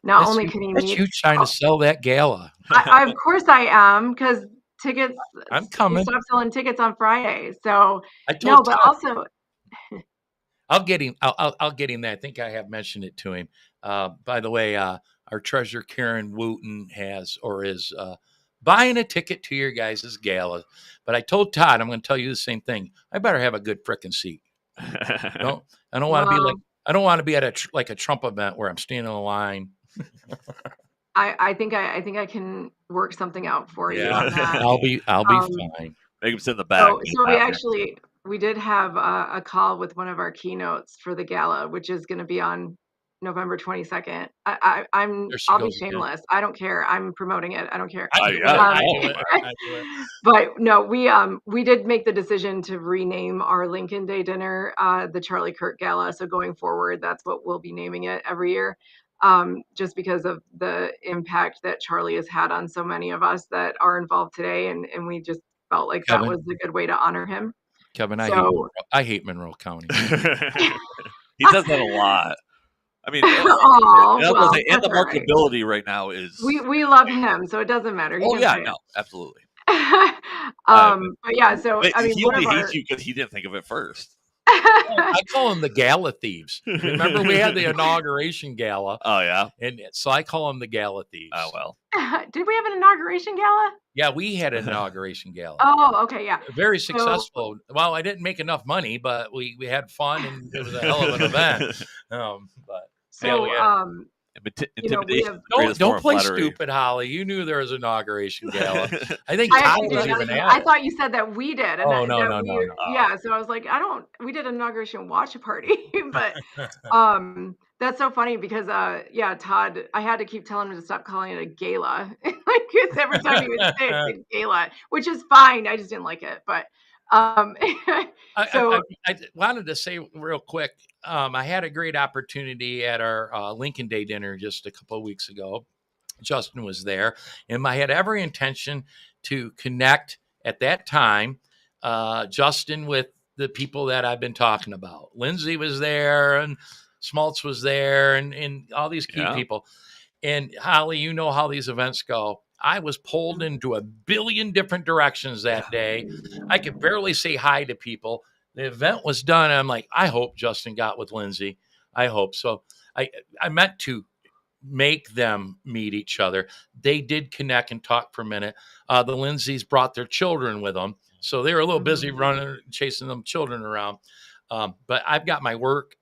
Speaker 4: not only can he
Speaker 3: That's
Speaker 4: meet.
Speaker 3: you trying to sell that gala.
Speaker 4: Of course I am, because tickets.
Speaker 3: I'm
Speaker 4: We
Speaker 3: coming.
Speaker 4: stopped selling tickets on Friday, so
Speaker 3: I
Speaker 4: no.
Speaker 3: told
Speaker 4: But
Speaker 3: Todd,
Speaker 4: also,
Speaker 3: I'll get him. I'll get him that. I think I have mentioned it to him. By the way, our treasurer Karen Wooten is buying a ticket to your guys' gala. But I told Todd, I'm going to tell you the same thing. I better have a good frickin' seat. I don't want to be
Speaker 4: well,
Speaker 3: I don't want to be at a Trump event where I'm standing in line.
Speaker 4: I think I can work something out for you
Speaker 2: Yeah.
Speaker 4: on that.
Speaker 3: I'll be
Speaker 4: Um,
Speaker 3: fine.
Speaker 2: Make him sit in the back.
Speaker 4: So we did have a call with one of our keynotes for the gala, which is going to be on November 22nd.
Speaker 3: There she
Speaker 4: I'll be
Speaker 3: goes again.
Speaker 4: shameless. I don't care. I'm promoting it. I don't care.
Speaker 3: I do it.
Speaker 2: yeah.
Speaker 3: I do it. I do it.
Speaker 4: But no, we did make the decision to rename our Lincoln Day dinner the Charlie Kirk Gala. So going forward, that's what we'll be naming it every year. Just because of the impact that Charlie has had on so many of us that are involved today, and we just felt like
Speaker 3: Kevin.
Speaker 4: that was a good way to honor him.
Speaker 3: Kevin,
Speaker 4: So-
Speaker 3: I hate Monroe County.
Speaker 2: He does that a lot. I mean,
Speaker 4: Oh,
Speaker 2: and,
Speaker 4: well,
Speaker 2: and
Speaker 4: that's
Speaker 2: the
Speaker 4: all right.
Speaker 2: marketability right now is.
Speaker 4: We love him, so it doesn't matter. He
Speaker 2: Oh
Speaker 4: can
Speaker 2: yeah,
Speaker 4: say it.
Speaker 2: no, absolutely.
Speaker 4: But yeah, so
Speaker 2: But
Speaker 4: I mean,
Speaker 2: he
Speaker 4: one
Speaker 2: only
Speaker 4: of
Speaker 2: hates
Speaker 4: our
Speaker 2: you because he didn't think of it first.
Speaker 3: I call them the gala thieves. Remember, we had the inauguration gala,
Speaker 2: Oh yeah.
Speaker 3: and so I call them the gala thieves.
Speaker 2: Oh well.
Speaker 4: did we have an inauguration gala?
Speaker 3: Yeah, we had an inauguration gala.
Speaker 4: Oh, okay, yeah.
Speaker 3: Very successful. Well, I didn't make enough money, but we had fun, and it was a hell of an event. But
Speaker 4: So
Speaker 3: we had-
Speaker 4: you know, we
Speaker 2: Intimidation.
Speaker 4: have-
Speaker 2: is the greatest form
Speaker 3: don't
Speaker 2: of
Speaker 3: play
Speaker 2: flattery.
Speaker 3: stupid, Holly. You knew there was an inauguration gala. I think
Speaker 4: I
Speaker 3: Todd
Speaker 4: actually
Speaker 3: was
Speaker 4: did not
Speaker 3: even
Speaker 4: even-
Speaker 3: at
Speaker 4: I
Speaker 3: it.
Speaker 4: thought you said that we did. And
Speaker 3: Oh,
Speaker 4: that,
Speaker 3: no,
Speaker 4: that
Speaker 3: no,
Speaker 4: we,
Speaker 3: no.
Speaker 4: Yeah, so I was like, we did an inauguration watch party, but that's so funny because Todd, I had to keep telling him to stop calling it a gala. Like, 'cause every time he would say it, gala, which is fine. I just didn't like it, but so
Speaker 3: I wanted to say real quick, I had a great opportunity at our Lincoln Day dinner just a couple of weeks ago. Justin was there, and I had every intention to connect at that time, Justin, with the people that I've been talking about. Lindsay was there, and Schmaltz was there, and all these key people. And Holly, you know how these events go. I was pulled into a billion different directions that day. I could barely say hi to people. The event was done. And I'm like, I hope Justin got with Lindsay. I hope so. I meant to make them meet each other. They did connect and talk for a minute. The Lindsays brought their children with them. So they were a little busy running, chasing them children around. But I've got my work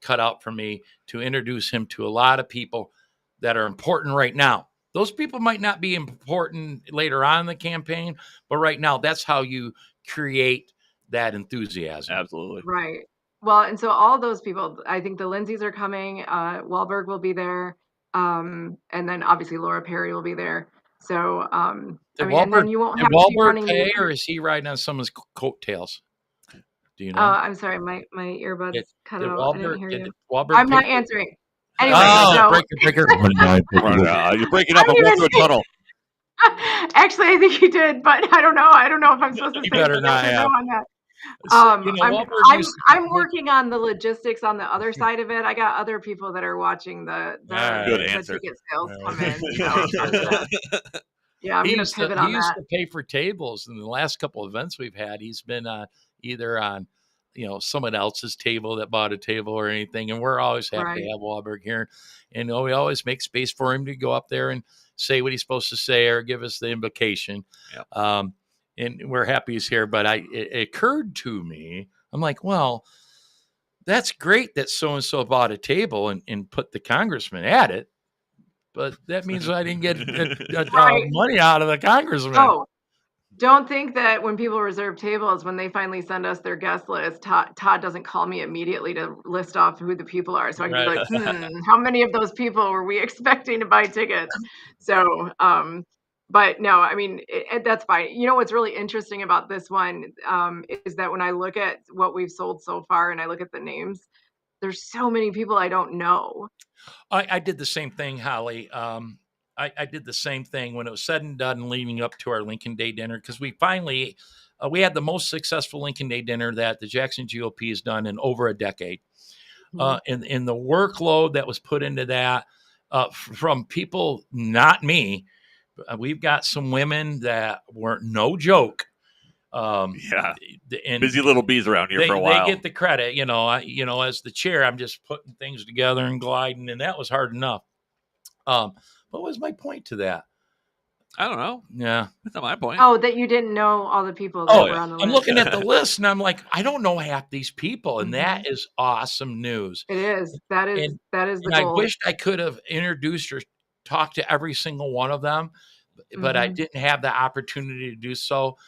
Speaker 3: cut out for me to introduce him to a lot of people that are important right now. Those people might not be important later on in the campaign, but right now, that's how you create that enthusiasm.
Speaker 2: Absolutely.
Speaker 4: right. Well, and so all those people, I think the Lindsays are coming. Wahlberg will be there, and then obviously Laura Perry will be there. So I mean, and then you won't have to be
Speaker 3: Wahlberg
Speaker 4: running.
Speaker 3: pay, or is he riding on someone's coattails? Do you know?
Speaker 4: I'm sorry, my earbuds cut
Speaker 3: Did
Speaker 4: out. I didn't hear
Speaker 3: did
Speaker 4: you.
Speaker 3: Wahlberg
Speaker 4: I'm not
Speaker 3: pay-
Speaker 4: answering. Anyway,
Speaker 3: Oh,
Speaker 4: so
Speaker 3: breaker.
Speaker 2: You're breaking up. I'm going through a tunnel.
Speaker 4: actually, I think he did, but I don't know. I don't know if I'm supposed to
Speaker 3: He
Speaker 4: say
Speaker 3: better
Speaker 4: yes
Speaker 3: not
Speaker 4: or no
Speaker 3: have.
Speaker 4: on that.
Speaker 3: Wahlberg used to-
Speaker 4: I'm working on the logistics on the other side of it. I got other people that are watching the
Speaker 2: Good
Speaker 4: the
Speaker 2: answer.
Speaker 4: ticket sales
Speaker 3: Yeah.
Speaker 4: come in. Yeah, I'm
Speaker 3: He
Speaker 4: gonna
Speaker 3: used to-
Speaker 4: pivot
Speaker 3: he
Speaker 4: on
Speaker 3: used
Speaker 4: that.
Speaker 3: to pay for tables in the last couple of events we've had. He's been either on, someone else's table that bought a table or anything, and we're always happy
Speaker 4: Right.
Speaker 3: to have Wahlberg here. And we always make space for him to go up there and say what he's supposed to say or give us the invocation.
Speaker 2: Yep.
Speaker 3: And we're happy he's here. But it occurred to me, I'm like, well, that's great that so-and-so bought a table and put the congressman at it. But that means I didn't get
Speaker 4: Right.
Speaker 3: money out of the congressman.
Speaker 4: Oh, don't think that when people reserve tables, when they finally send us their guest list, Todd doesn't call me immediately to list off who the people are. So I can be like, how many of those people were we expecting to buy tickets? So, but no, I mean, that's fine. You know, what's really interesting about this one is that when I look at what we've sold so far and I look at the names, there's so many people I don't know.
Speaker 3: I did the same thing, Holly. I did the same thing when it was said and done leading up to our Lincoln Day dinner, because we finally we had the most successful Lincoln Day dinner that the Jackson GOP has done in over a decade. And the workload that was put into that from people, not me, we've got some women that were no joke.
Speaker 2: Yeah.
Speaker 3: And
Speaker 2: Busy little bees around here for a while.
Speaker 3: They get the credit, as the chair, I'm just putting things together and gliding, and that was hard enough. What was my point to that?
Speaker 2: I don't know.
Speaker 3: Yeah.
Speaker 2: That's not my point.
Speaker 4: Oh, that you didn't know all the people that were on the list.
Speaker 3: I'm looking at the list and I'm like, I don't know half these people. And that is awesome news.
Speaker 4: It is. That is the
Speaker 3: I
Speaker 4: goal.
Speaker 3: wished I could have introduced or talked to every single one of them, but I didn't have the opportunity to do so.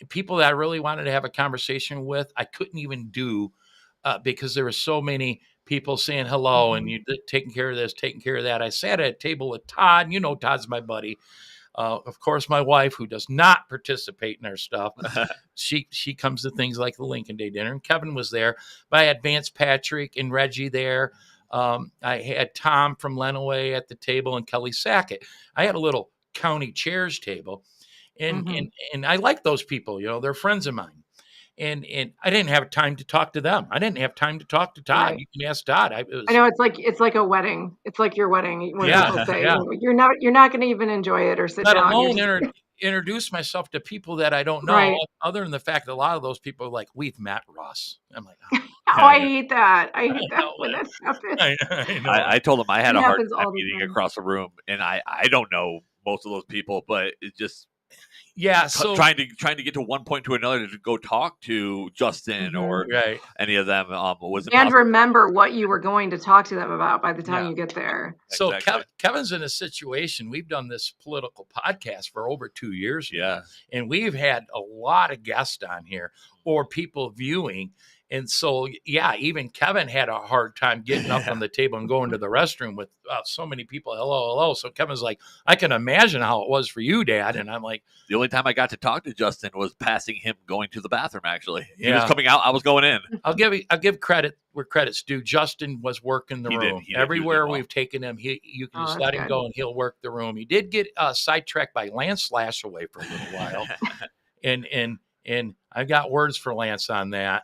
Speaker 3: People that I really wanted to have a conversation with, I couldn't even do because there were so many people saying hello and you taking care of this, taking care of that. I sat at a table with Todd. Todd's my buddy. Of course, my wife, who does not participate in our stuff, she comes to things like the Lincoln Day dinner. And Kevin was there, but I had Vance Patrick and Reggie there. I had Tom from Lenawee at the table and Kelly Sackett. I had a little county chairs table. And I like those people, they're friends of mine. And I didn't have time to talk to them. I didn't have time to talk to Todd.
Speaker 4: Right.
Speaker 3: You can ask Todd.
Speaker 4: I know it's like a wedding. It's like your wedding when
Speaker 3: Yeah,
Speaker 4: people say
Speaker 3: yeah.
Speaker 4: you're not going to even enjoy it or sit
Speaker 3: Let
Speaker 4: down.
Speaker 3: alone introduce myself to people that I don't know,
Speaker 4: Right.
Speaker 3: other than the fact that a lot of those people are like, we've met Russ. I'm like,
Speaker 4: Oh, I hate that. I hate that
Speaker 3: know
Speaker 4: when that happens.
Speaker 3: I know.
Speaker 2: I told him I had
Speaker 4: It
Speaker 2: a hard
Speaker 4: happens
Speaker 2: time
Speaker 4: all the
Speaker 2: meeting
Speaker 4: time.
Speaker 2: across the room, and I don't know most of those people, but it's just
Speaker 3: So
Speaker 2: trying to get to one point to another to go talk to Justin or
Speaker 3: right.
Speaker 2: any of them was
Speaker 4: And
Speaker 2: impossible.
Speaker 4: remember what you were going to talk to them about by the time
Speaker 3: Yeah.
Speaker 4: you get there.
Speaker 3: So
Speaker 2: Exactly.
Speaker 3: Kevin's in a situation. We've done this political podcast for over 2 years now,
Speaker 2: Yeah.
Speaker 3: and we've had a lot of guests on here or people viewing. And so, yeah, even Kevin had a hard time getting up on the table and going to the restroom with so many people. Hello. So Kevin's like, I can imagine how it was for you, Dad. And I'm like,
Speaker 2: The only time I got to talk to Justin was passing him going to the bathroom. Actually, he
Speaker 3: Yeah.
Speaker 2: was coming out. I was going in.
Speaker 3: I'll give credit where credit's due. Justin was working the
Speaker 2: He did.
Speaker 3: room.
Speaker 2: He did
Speaker 3: Everywhere
Speaker 2: well.
Speaker 3: we've taken him, you can
Speaker 4: Oh,
Speaker 3: just
Speaker 4: that's
Speaker 3: let him
Speaker 4: good.
Speaker 3: go and he'll work the room. He did get sidetracked by Lance Slashaway for a little while, and I got words for Lance on that.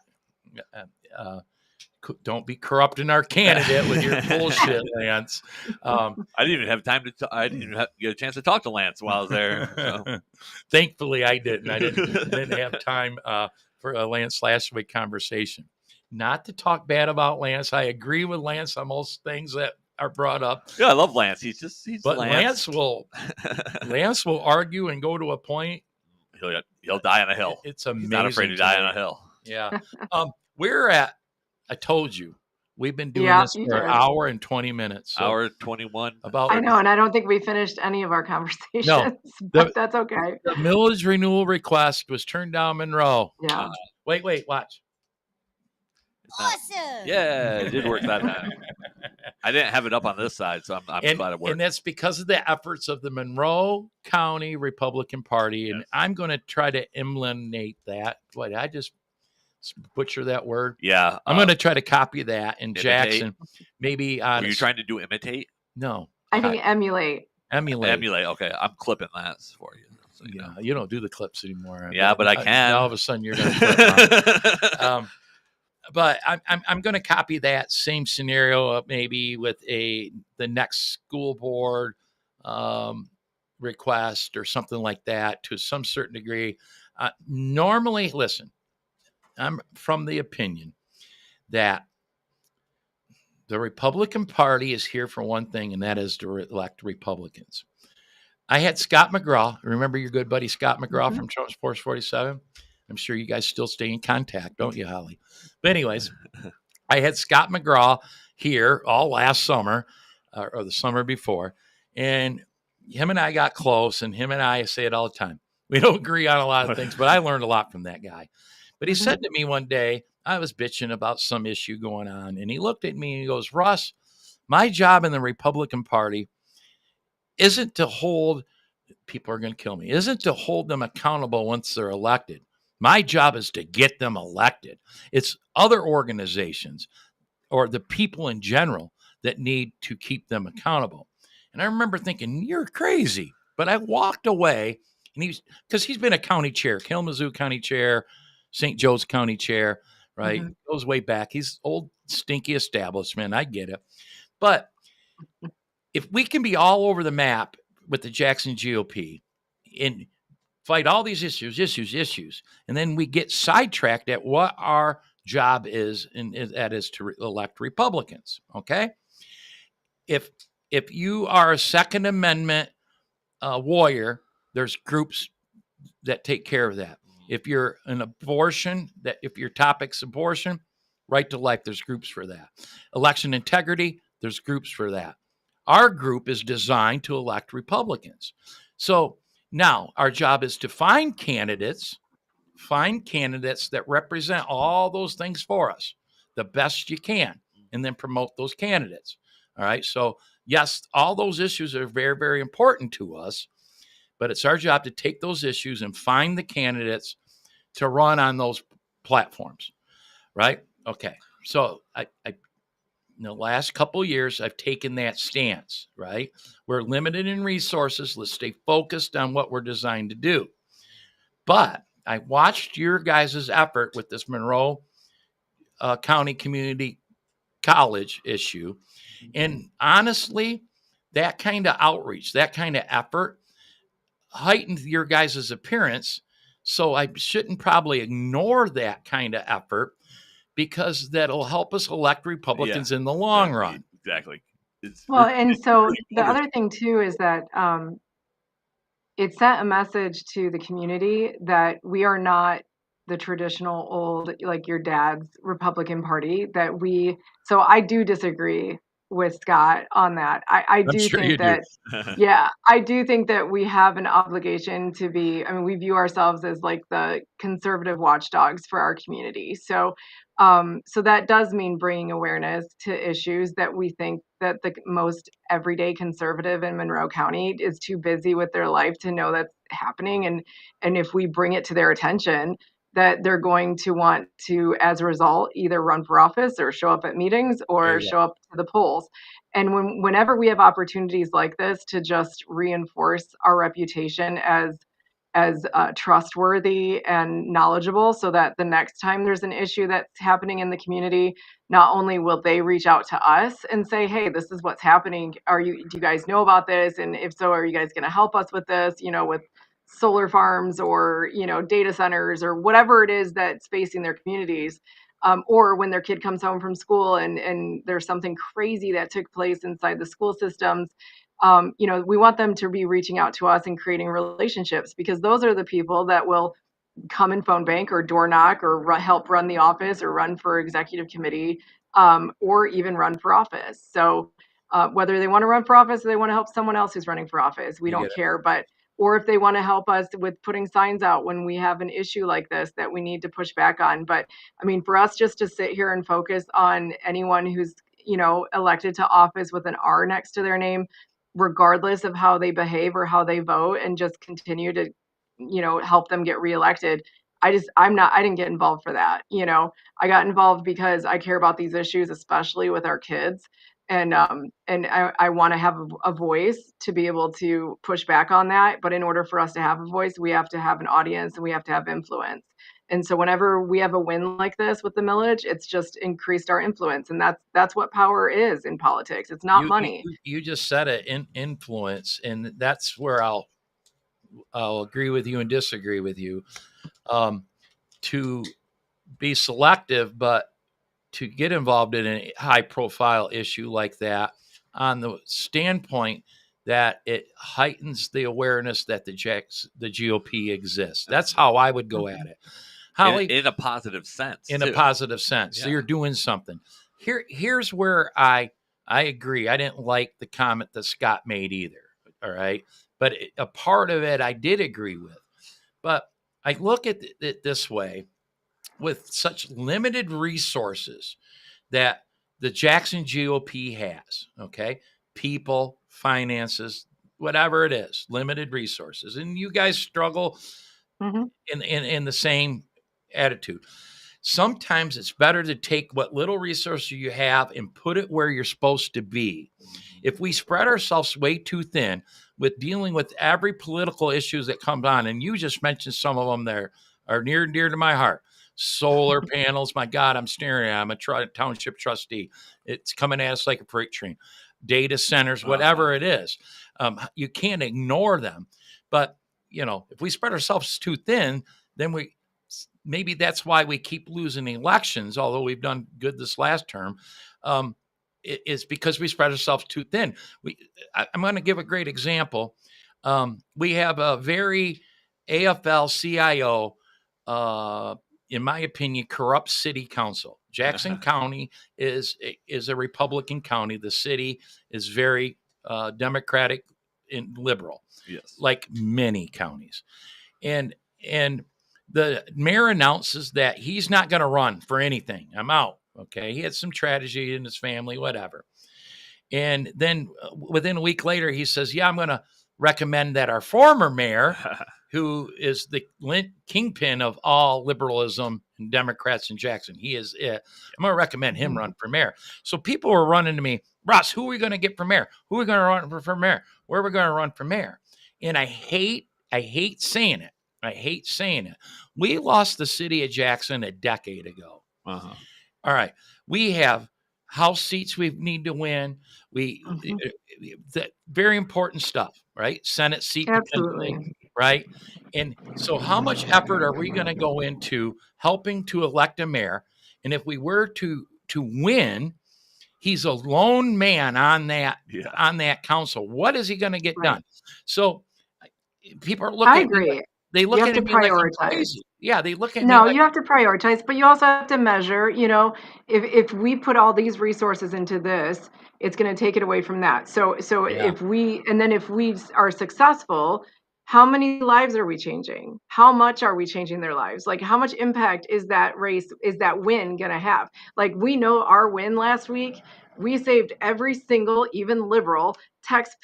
Speaker 3: Don't be corrupting our candidate with your bullshit, Lance.
Speaker 2: I didn't even have time to. I didn't even get a chance to talk to Lance while I was there. So.
Speaker 3: Thankfully, I didn't. I didn't have time for a Lance Slashaway conversation. Not to talk bad about Lance. I agree with Lance on most things that are brought up.
Speaker 2: Yeah, I love Lance. He's
Speaker 3: But
Speaker 2: Lance.
Speaker 3: Lance will argue and go to a point.
Speaker 2: He'll die on a hill.
Speaker 3: It's amazing.
Speaker 2: He's not afraid to die on a hill.
Speaker 3: Yeah. We're at. I told you we've been doing this
Speaker 4: you
Speaker 3: for
Speaker 4: did.
Speaker 3: an hour and 20 minutes. So
Speaker 2: Hour 21.
Speaker 4: I know, and I don't think we finished any of our conversations, but that's okay.
Speaker 3: The millage renewal request was turned down, Monroe.
Speaker 4: Yeah.
Speaker 3: Wait, watch.
Speaker 5: Awesome.
Speaker 2: Yeah, it did work that time. I didn't have it up on this side, so I'm glad it worked.
Speaker 3: And that's because of the efforts of the Monroe County Republican Party. And I'm going to try to eliminate that. What, did I just butcher that word?
Speaker 2: Yeah.
Speaker 3: I'm going to try to copy that in
Speaker 2: imitate.
Speaker 3: Jackson. Maybe on.
Speaker 2: Were you trying to do imitate?
Speaker 3: No.
Speaker 4: I think emulate.
Speaker 3: Emulate.
Speaker 2: Okay, I'm clipping that for you. So you know.
Speaker 3: You don't do the clips anymore.
Speaker 2: Yeah, but I can.
Speaker 3: All of a sudden you're going to clip but I'm going to copy that same scenario maybe with the next school board request or something like that to some certain degree. Normally, listen, I'm from the opinion that the Republican Party is here for one thing, and that is to elect Republicans. I had Scott McGraw. Remember your good buddy Scott McGraw from Trump Sports 47? I'm sure you guys still stay in contact, don't you, Holly? But anyways, I had Scott McGraw here all last summer or the summer before, and him and I got close, and him and I say it all the time. We don't agree on a lot of things, but I learned a lot from that guy. But he said to me one day, I was bitching about some issue going on, and he looked at me and he goes, Russ, my job in the Republican Party isn't to hold, people are going to kill me, isn't to hold them accountable once they're elected. My job is to get them elected. It's other organizations or the people in general that need to keep them accountable. And I remember thinking, you're crazy. But I walked away, and because he's been a county chair, Kalamazoo County chair, St. Joe's County chair, right? Goes way back. He's old, stinky establishment. I get it. But if we can be all over the map with the Jackson GOP and fight all these issues, and then we get sidetracked at what our job is, and that is to elect Republicans, okay? If you are a Second Amendment warrior, there's groups that take care of that. If you're an abortion, if your topic's abortion, right to life, there's groups for that. Election integrity, there's groups for that. Our group is designed to elect Republicans. So now our job is to find candidates that represent all those things for us the best you can, and then promote those candidates. All right. So yes, all those issues are very, very important to us, but it's our job to take those issues and find the candidates to run on those platforms. Right. Okay. So I in the last couple of years, I've taken that stance, right? We're limited in resources. Let's stay focused on what we're designed to do. But I watched your guys' effort with this Monroe County Community College issue. And honestly, that kind of outreach, that kind of effort heightened your guys' appearance. So I shouldn't probably ignore that kind of effort, because that'll help us elect Republicans in the long run.
Speaker 2: Exactly.
Speaker 4: Well, and so
Speaker 2: pretty
Speaker 4: the
Speaker 2: wonderful.
Speaker 4: other thing too is that it sent a message to the community that we are not the traditional old, like your dad's Republican Party. So I do disagree with Scott on that. I
Speaker 3: I'm
Speaker 4: do
Speaker 3: sure you
Speaker 4: think
Speaker 3: do.
Speaker 4: that, yeah, I do think that we have an obligation to be, I mean, we view ourselves as like the conservative watchdogs for our community. So that does mean bringing awareness to issues that we think that the most everyday conservative in Monroe County is too busy with their life to know that's happening. And if we bring it to their attention, that they're going to want to, as a result, either run for office or show up at meetings
Speaker 3: There
Speaker 4: or
Speaker 3: you go.
Speaker 4: show up to the polls. And whenever we have opportunities like this to just reinforce our reputation as trustworthy and knowledgeable, so that the next time there's an issue that's happening in the community, not only will they reach out to us and say, hey, this is what's happening, do you guys know about this, and if so, are you guys going to help us with this, with solar farms or data centers or whatever it is that's facing their communities. Or when their kid comes home from school and there's something crazy that took place inside the school systems, we want them to be reaching out to us and creating relationships, because those are the people that will come and phone bank or door knock or help run the office or run for executive committee, or even run for office. So whether they want to run for office or they want to help someone else who's running for office, we
Speaker 3: You get
Speaker 4: don't
Speaker 3: it.
Speaker 4: care. Or if they want to help us with putting signs out when we have an issue like this that we need to push back on. But I mean, for us just to sit here and focus on anyone who's, elected to office with an R next to their name, regardless of how they behave or how they vote, and just continue to, help them get reelected. I didn't get involved for that. I got involved because I care about these issues, especially with our kids. And I want to have a voice to be able to push back on that. But in order for us to have a voice, we have to have an audience and we have to have influence. And so whenever we have a win like this with the millage, it's just increased our influence. And that's what power is in politics. It's not money.
Speaker 3: You just said it, in influence, and that's where I'll agree with you and disagree with you. To be selective, but to get involved in a high profile issue like that, on the standpoint that it heightens the awareness that the GOP exists. That's how I would go at it. Holli,
Speaker 2: in a positive sense.
Speaker 3: in a positive sense. So you're doing something. Here's where I agree. I didn't like the comment that Scott made either. All right. But a part of it I did agree with. But I look at it this way: with such limited resources that the Jackson GOP has, okay, people, finances, whatever it is, limited resources, and you guys struggle in the same attitude. Sometimes it's better to take what little resources you have and put it where you're supposed to be. If we spread ourselves way too thin with dealing with every political issues that comes on, and you just mentioned some of them there are near and dear to my heart. Solar panels, my God, I'm staring at. I'm a township trustee. It's coming at us like a freight train. Data centers, whatever it is, you can't ignore them. But if we spread ourselves too thin, then maybe that's why we keep losing elections. Although we've done good this last term, it's because we spread ourselves too thin. I'm going to give a great example. We have a very AFL-CIO. In my opinion, corrupt city council. Jackson County is a Republican county. The city is very Democratic and liberal,
Speaker 2: yes,
Speaker 3: like many counties. And the mayor announces that he's not going to run for anything. I'm out. Okay, he had some tragedy in his family, whatever. And then within a week later, he says, "Yeah, I'm going to recommend that our former mayor." Who is the kingpin of all liberalism and Democrats in Jackson. He is it. I'm going to recommend him run for mayor. So people were running to me, Russ, who are we going to get for mayor? Who are we going to run for mayor? Where are we going to run for mayor? And I hate saying it. I hate saying it. We lost the city of Jackson a decade ago.
Speaker 2: Uh-huh.
Speaker 3: All right. We have House seats we need to win. That very important stuff, right? Senate seat potentially,
Speaker 4: Absolutely.
Speaker 3: right? And so how much effort are we going to go into helping to elect a mayor? And if we were to win, he's a lone man on that council. What is he going to get
Speaker 4: Right.
Speaker 3: done? So people are
Speaker 4: I
Speaker 3: looking at me
Speaker 4: agree.
Speaker 3: like, they
Speaker 4: You
Speaker 3: look
Speaker 4: have
Speaker 3: at
Speaker 4: to
Speaker 3: me like I'm
Speaker 4: prioritize.
Speaker 3: crazy. Yeah, they look at me
Speaker 4: No,
Speaker 3: like,
Speaker 4: you have to prioritize, but you also have to measure, if we put all these resources into this, it's going to take it away from that. So
Speaker 3: yeah,
Speaker 4: if we are successful, how many lives are we changing? How much are we changing their lives? Like how much impact is that win going to have? Like we know our win last week, we saved every single, even liberal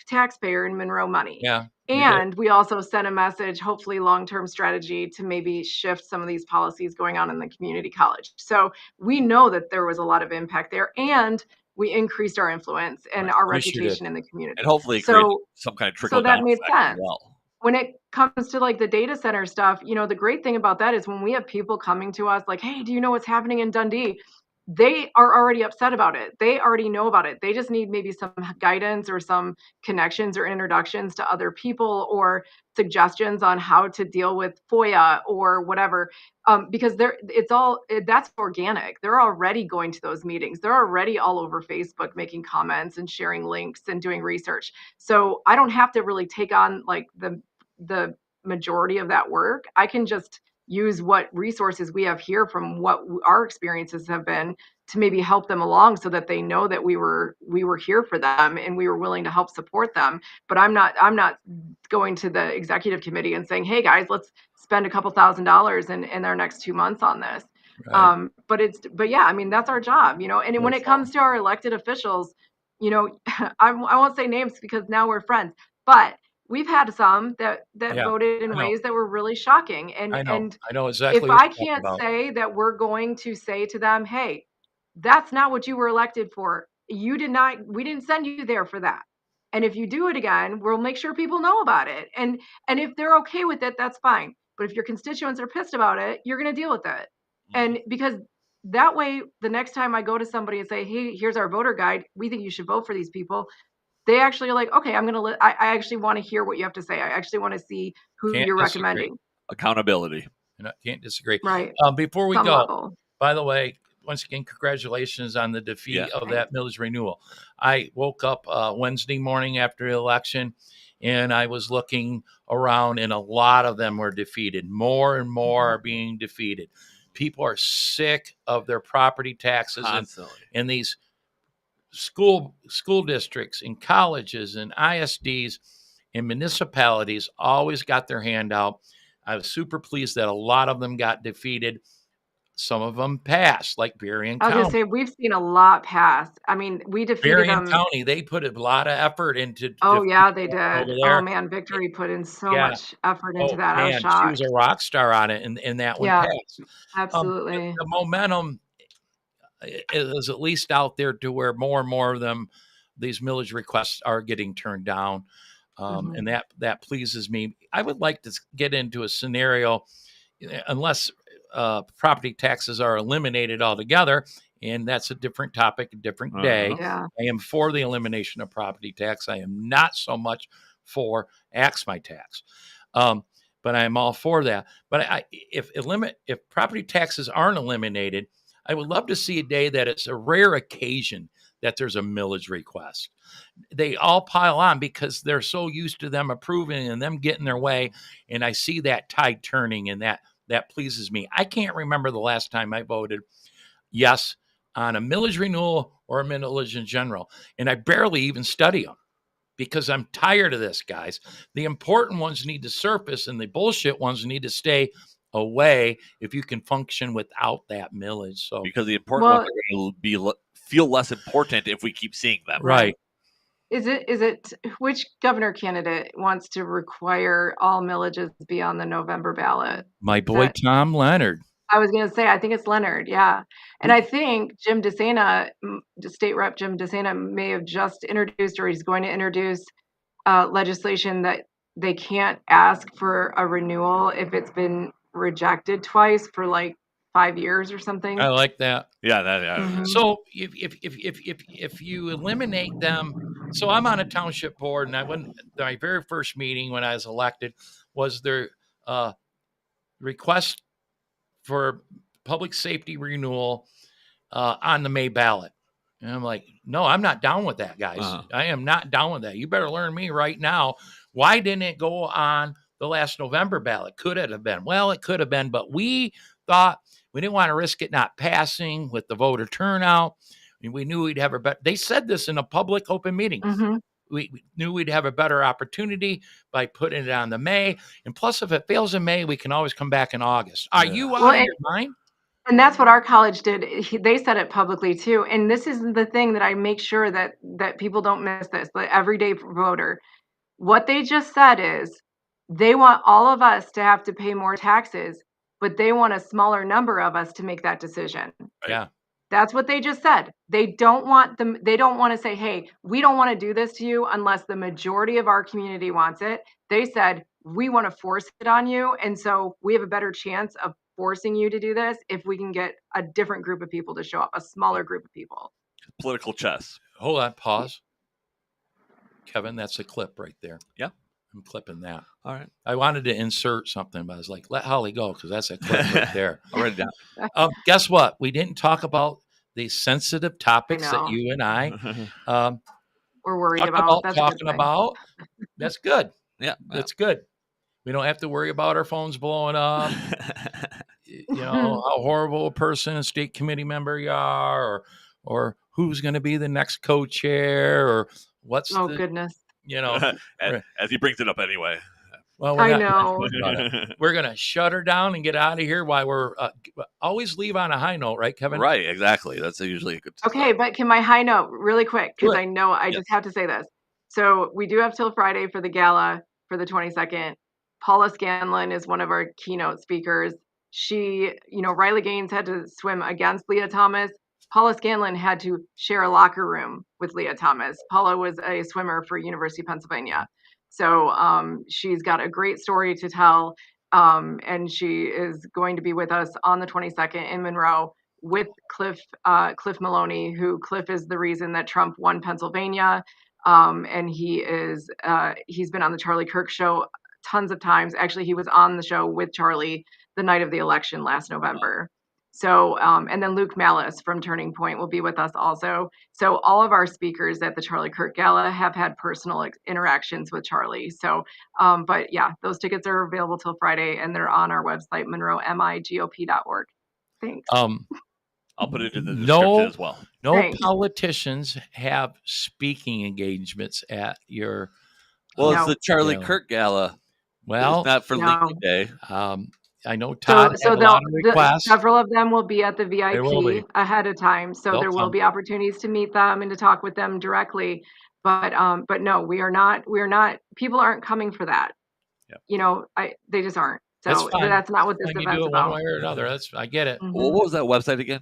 Speaker 4: taxpayer in Monroe money.
Speaker 3: yeah, we did.
Speaker 4: And we also sent a message, hopefully long-term strategy to maybe shift some of these policies going on in the community college. So we know that there was a lot of impact there, and we increased our influence and
Speaker 3: Right.
Speaker 4: our
Speaker 3: We sure did.
Speaker 4: reputation in the
Speaker 2: And
Speaker 4: community.
Speaker 2: hopefully it created
Speaker 4: So
Speaker 2: some kind of
Speaker 4: so
Speaker 2: trickle down
Speaker 4: that made
Speaker 2: effect as
Speaker 4: sense.
Speaker 2: well.
Speaker 4: When it comes to like the data center stuff, the great thing about that is when we have people coming to us like, hey, do you know what's happening in Dundee? They are already upset about it. They already know about it. They just need maybe some guidance or some connections or introductions to other people or suggestions on how to deal with FOIA or whatever. Because that's organic. They're already going to those meetings. They're already all over Facebook making comments and sharing links and doing research. So I don't have to really take on like the majority of that work. I can just use what resources we have here from what our experiences have been to maybe help them along so that they know that we were here for them and we were willing to help support them. But I'm not going to the executive committee and saying, hey guys, let's spend a couple $1,000s in our next 2 months on this.
Speaker 3: Right.
Speaker 4: But yeah, I mean, that's our job, and when it comes to our elected officials, I won't say names because now we're friends, but we've had some that
Speaker 3: Yeah,
Speaker 4: voted in
Speaker 3: I know.
Speaker 4: ways that were really shocking.
Speaker 3: I
Speaker 4: And
Speaker 3: know
Speaker 4: if
Speaker 3: exactly what
Speaker 4: I
Speaker 3: you're talking
Speaker 4: can't
Speaker 3: about.
Speaker 4: say that we're going to say to them, hey, that's not what you were elected for. We didn't send you there for that. And if you do it again, we'll make sure people know about it. And if they're okay with it, that's fine. But if your constituents are pissed about it, you're going to deal with it. And because that way, the next time I go to somebody and say, hey, here's our voter guide, we think you should vote for these people, they actually are like, okay, I actually want to hear what you have to say. I actually want to see who
Speaker 3: Can't
Speaker 4: you're
Speaker 3: disagree.
Speaker 4: recommending.
Speaker 2: Accountability.
Speaker 3: Can't disagree.
Speaker 4: Right.
Speaker 3: Before we
Speaker 4: Some
Speaker 3: go,
Speaker 4: level.
Speaker 3: by the way, once again, congratulations on the defeat
Speaker 2: Yeah.
Speaker 3: of that millage renewal. I woke up Wednesday morning after the election, and I was looking around, and a lot of them were defeated. More and more are being defeated. People are sick of their property taxes
Speaker 2: Constantly.
Speaker 3: and these school districts and colleges and ISDs and municipalities always got their hand out. I was super pleased that a lot of them got defeated. Some of them passed, like Berrien
Speaker 4: I was gonna
Speaker 3: County.
Speaker 4: say we've seen a lot pass. I mean, we defeated
Speaker 3: Berrien
Speaker 4: them.
Speaker 3: County, they put a lot of effort into
Speaker 4: Oh
Speaker 3: defeating
Speaker 4: yeah, they
Speaker 3: that over
Speaker 4: did. Oh
Speaker 3: there.
Speaker 4: man, Victory put in so
Speaker 3: Yeah.
Speaker 4: much effort into
Speaker 3: Oh
Speaker 4: that. I was
Speaker 3: man, she was a
Speaker 4: shocked.
Speaker 3: rock star on it, and that one
Speaker 4: Yeah,
Speaker 3: passed.
Speaker 4: absolutely.
Speaker 3: The momentum is at least out there to where more and more of them, these millage requests are getting turned down. And that pleases me. I would like to get into a scenario, unless property taxes are eliminated altogether, and that's a different topic, a different day.
Speaker 4: Yeah.
Speaker 3: I am for the elimination of property tax. I am not so much for axe my tax, but I am all for that. But if property taxes aren't eliminated, I would love to see a day that it's a rare occasion that there's a millage request. They all pile on because they're so used to them approving and them getting their way. And I see that tide turning, and that pleases me. I can't remember the last time I voted yes on a millage renewal or a millage in general. And I barely even study them because I'm tired of this, guys. The important ones need to surface and the bullshit ones need to stay away if you can function without that millage. So
Speaker 2: because the important ones are going to feel less important if we keep seeing them.
Speaker 3: Right.
Speaker 4: Is it which governor candidate wants to require all millages be on the November ballot?
Speaker 3: My boy Tom Leonard.
Speaker 4: I was going to say, I think it's Leonard. Yeah. And I think Jim DeSena, State Rep Jim DeSena, may have just introduced, or he's going to introduce legislation that they can't ask for a renewal if it's been rejected twice for like 5 years or something.
Speaker 3: I like that.
Speaker 2: Yeah,
Speaker 4: Mhm.
Speaker 3: So if you eliminate them, so I'm on a township board, and my very first meeting when I was elected was their request for public safety renewal on the May ballot. And I'm like, no, I'm not down with that, guys. I am not down with that. You better learn me right now. Why didn't it go on the last November ballot? Could it have been? Well, it could have been, but we thought we didn't want to risk it not passing with the voter turnout. We knew we'd have a better. They said this in a public open meeting.
Speaker 4: Mhm.
Speaker 3: We knew we'd have a better opportunity by putting it on the May. And plus, if it fails in May, we can always come back in August. Are you out
Speaker 4: Well,
Speaker 3: of your mind?
Speaker 4: and that's what our college did. They said it publicly too. And this is the thing that I make sure that people don't miss this, the everyday voter. What they just said is they want all of us to have to pay more taxes, but they want a smaller number of us to make that decision.
Speaker 3: Yeah.
Speaker 4: That's what they just said. They don't want them. They don't want to say, "Hey, we don't want to do this to you unless the majority of our community wants it." They said, "We want to force it on you, and so we have a better chance of forcing you to do this if we can get a different group of people to show up, a smaller group of people."
Speaker 2: Political chess.
Speaker 3: Hold on, pause. Kevin, that's a clip right there.
Speaker 2: Yeah.
Speaker 3: I'm clipping that.
Speaker 2: All right.
Speaker 3: I wanted to insert something, but I was like, let Holly go because that's a clip right there.
Speaker 2: I'll write it down.
Speaker 3: Guess what? We didn't talk about the sensitive topics that
Speaker 4: know.
Speaker 3: you and I
Speaker 4: We're worried
Speaker 3: talked
Speaker 4: about. That's a good
Speaker 3: talking
Speaker 4: thing.
Speaker 3: about. That's good.
Speaker 2: Yeah.
Speaker 3: That's good. We don't have to worry about our phones blowing up. You know, how horrible a person, a state committee member you are, or who's going to be the next co-chair, or what's
Speaker 4: Oh
Speaker 3: the,
Speaker 4: goodness.
Speaker 3: you know.
Speaker 2: As he brings it up anyway.
Speaker 3: Well,
Speaker 4: I know.
Speaker 3: We're going to shut her down and get out of here while we're always leave on a high note, right, Kevin?
Speaker 2: Right, exactly. That's usually a good
Speaker 4: Okay, but can my high note really quick, because
Speaker 3: Good.
Speaker 4: I know I just have to say this. So we do have till Friday for the gala for the 22nd. Paula Scanlon is one of our keynote speakers. She, Riley Gaines had to swim against Leah Thomas. Paula Scanlon had to share a locker room with Leah Thomas. Paula was a swimmer for University of Pennsylvania. So she's got a great story to tell. And she is going to be with us on the 22nd in Monroe with Cliff Maloney, who Cliff is the reason that Trump won Pennsylvania. And he's been on the Charlie Kirk show tons of times. Actually, he was on the show with Charlie the night of the election last November. So, and then Luke Malice from Turning Point will be with us also. So all of our speakers at the Charlie Kirk Gala have had personal interactions with Charlie. So, but yeah, those tickets are available till Friday and they're on our website, MonroeMIGOP.org. Thanks.
Speaker 2: I'll put it in the description as well.
Speaker 3: No
Speaker 4: Thanks.
Speaker 3: Politicians have speaking engagements at your.
Speaker 2: Well,
Speaker 4: No.
Speaker 2: it's the Charlie
Speaker 3: Gala.
Speaker 2: Kirk Gala.
Speaker 3: Well,
Speaker 2: It's not for
Speaker 4: No.
Speaker 2: Lincoln Day.
Speaker 3: I know Todd
Speaker 4: So
Speaker 3: had a lot of requests.
Speaker 4: several of them will be at the
Speaker 3: will be.
Speaker 4: VIP ahead of time. So
Speaker 3: They'll
Speaker 4: there will
Speaker 3: come.
Speaker 4: be opportunities to meet them and to talk with them directly. But no, we are not. People aren't coming for that.
Speaker 2: Yep.
Speaker 4: They just aren't.
Speaker 3: That's
Speaker 4: So
Speaker 3: fine.
Speaker 4: that's not what this
Speaker 3: When you
Speaker 4: event's
Speaker 3: do it one
Speaker 4: about.
Speaker 3: way or another, I get it.
Speaker 4: Mhm.
Speaker 2: Well, what was that website again?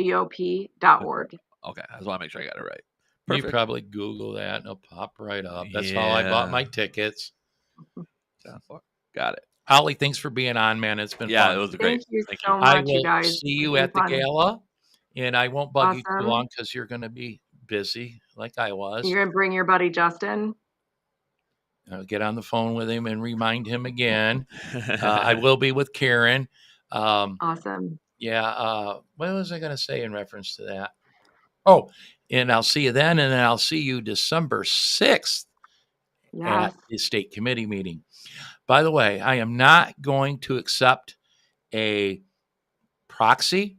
Speaker 4: MonroeMIGOP.org.
Speaker 2: Okay, I just want to make sure I got it right.
Speaker 3: You
Speaker 2: Perfect.
Speaker 3: probably Google that and it'll pop right up. That's how I bought
Speaker 2: Yeah.
Speaker 3: my tickets.
Speaker 2: Got it.
Speaker 3: Holly, thanks for being on, man. It's been
Speaker 2: Yeah,
Speaker 3: fun.
Speaker 2: it was great.
Speaker 4: Thank you
Speaker 2: Thank
Speaker 4: so
Speaker 2: you.
Speaker 3: I
Speaker 4: much, you
Speaker 3: will
Speaker 4: guys.
Speaker 3: see you
Speaker 4: It's
Speaker 3: at the
Speaker 4: been fun.
Speaker 3: gala, and I won't bug you too
Speaker 4: Awesome.
Speaker 3: long because you're going to be busy like I was.
Speaker 4: You're gonna bring your buddy Justin.
Speaker 3: I'll get on the phone with him and remind him again. I will be with Karen.
Speaker 4: Awesome.
Speaker 3: Yeah. What was I going to say in reference to that? Oh, and I'll see you then, and then I'll see you December 6th
Speaker 4: Yes.
Speaker 3: at the state committee meeting. By the way, I am not going to accept a proxy.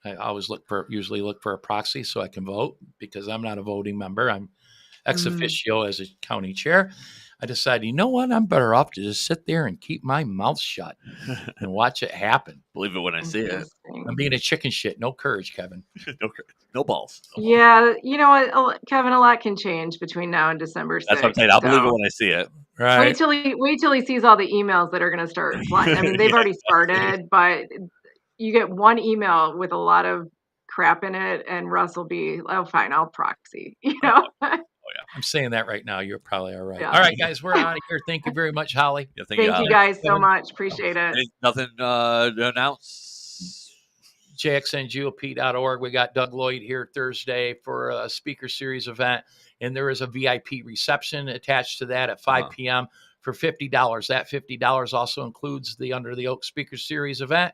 Speaker 3: I always usually look for a proxy so I can vote because I'm not a voting member. I'm ex officio as a county chair. I decided, you know what? I'm better off to just sit there and keep my mouth shut and watch it happen.
Speaker 2: Believe it when I see it.
Speaker 4: Interesting.
Speaker 3: I'm being a chicken shit. No courage, Kevin.
Speaker 2: No balls.
Speaker 4: Yeah, you know what, Kevin, a lot can change between now and December 6th.
Speaker 2: That's what I'm saying. I'll believe it
Speaker 4: so
Speaker 2: when I see it.
Speaker 3: Right.
Speaker 4: wait till he sees all the emails that are going to start flying. I mean, they've already started, but you get one email with a lot of crap in it, and Russ will be, oh, fine, I'll proxy.
Speaker 3: I'm saying that right now. You're probably all right.
Speaker 4: Yeah.
Speaker 3: All right, guys, we're out of here. Thank you very much, Holly.
Speaker 2: Yeah,
Speaker 4: Thank you
Speaker 2: Holli.
Speaker 4: guys so much. Appreciate it.
Speaker 2: Nothing to announce.
Speaker 3: JXNGOP.org. We got Doug Lloyd here Thursday for a speaker series event, and there is a VIP reception attached to that at 5 p.m. for $50. That $50 also includes the Under the Oak Speaker Series event.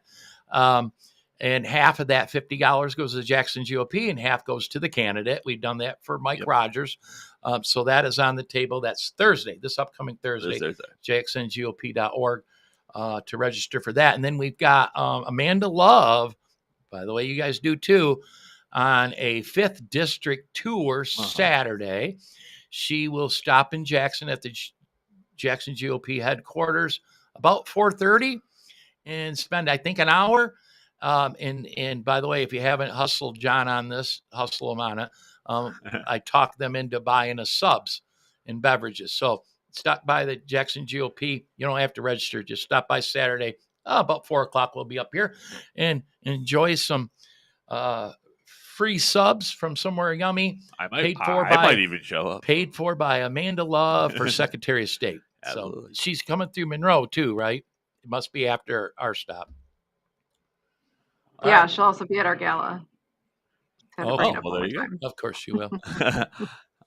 Speaker 3: And half of that $50 goes to the Jackson GOP and half goes to the candidate. We've done that for Mike Rogers. So that is on the table. That's Thursday, this upcoming Thursday. JXNGOP.org to register for that. And then we've got Amanda Love, by the way, you guys do too, on a 5th District tour Saturday. She will stop in Jackson at the Jackson GOP headquarters about 4:30 and spend, I think, an hour. And by the way, if you haven't hustled John on this, hustle him on it. I talked them into buying us subs and beverages. So stop by the Jackson GOP. You don't have to register. Just stop by Saturday. About 4:00. We'll be up here and enjoy some free subs from somewhere yummy.
Speaker 2: I might even show up.
Speaker 3: Paid for by Amanda Love for Secretary of State. So she's coming through Monroe too, right? It must be after our stop.
Speaker 4: Yeah, she'll also be at our gala.
Speaker 2: Well, there you go.
Speaker 3: Of course she will.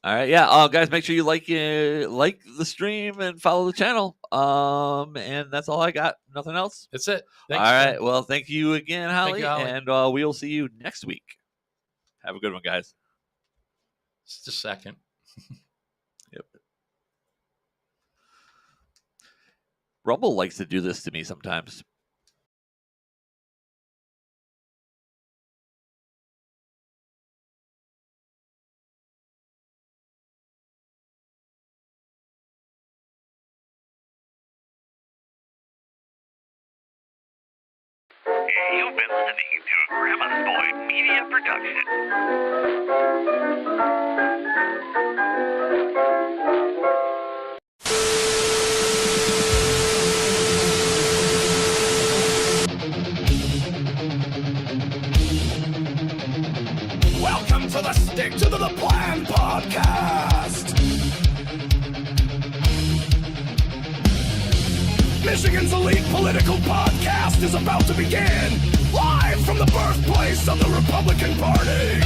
Speaker 2: All right, yeah, guys, make sure you like the stream and follow the channel. And that's all I got. Nothing else.
Speaker 3: That's it. Thanks,
Speaker 2: all right. Well, thank you again, Holly,
Speaker 3: Holly.
Speaker 2: and we'll see you next week. Have a good one, guys.
Speaker 3: Just a second.
Speaker 2: Yep. Rumble likes to do this to me sometimes.
Speaker 5: You've been listening to a Grandma's Boy Media Production.
Speaker 1: Welcome to the Stick to the Plan podcast. Michigan's elite political podcast is about to begin, live from the birthplace of the Republican Party.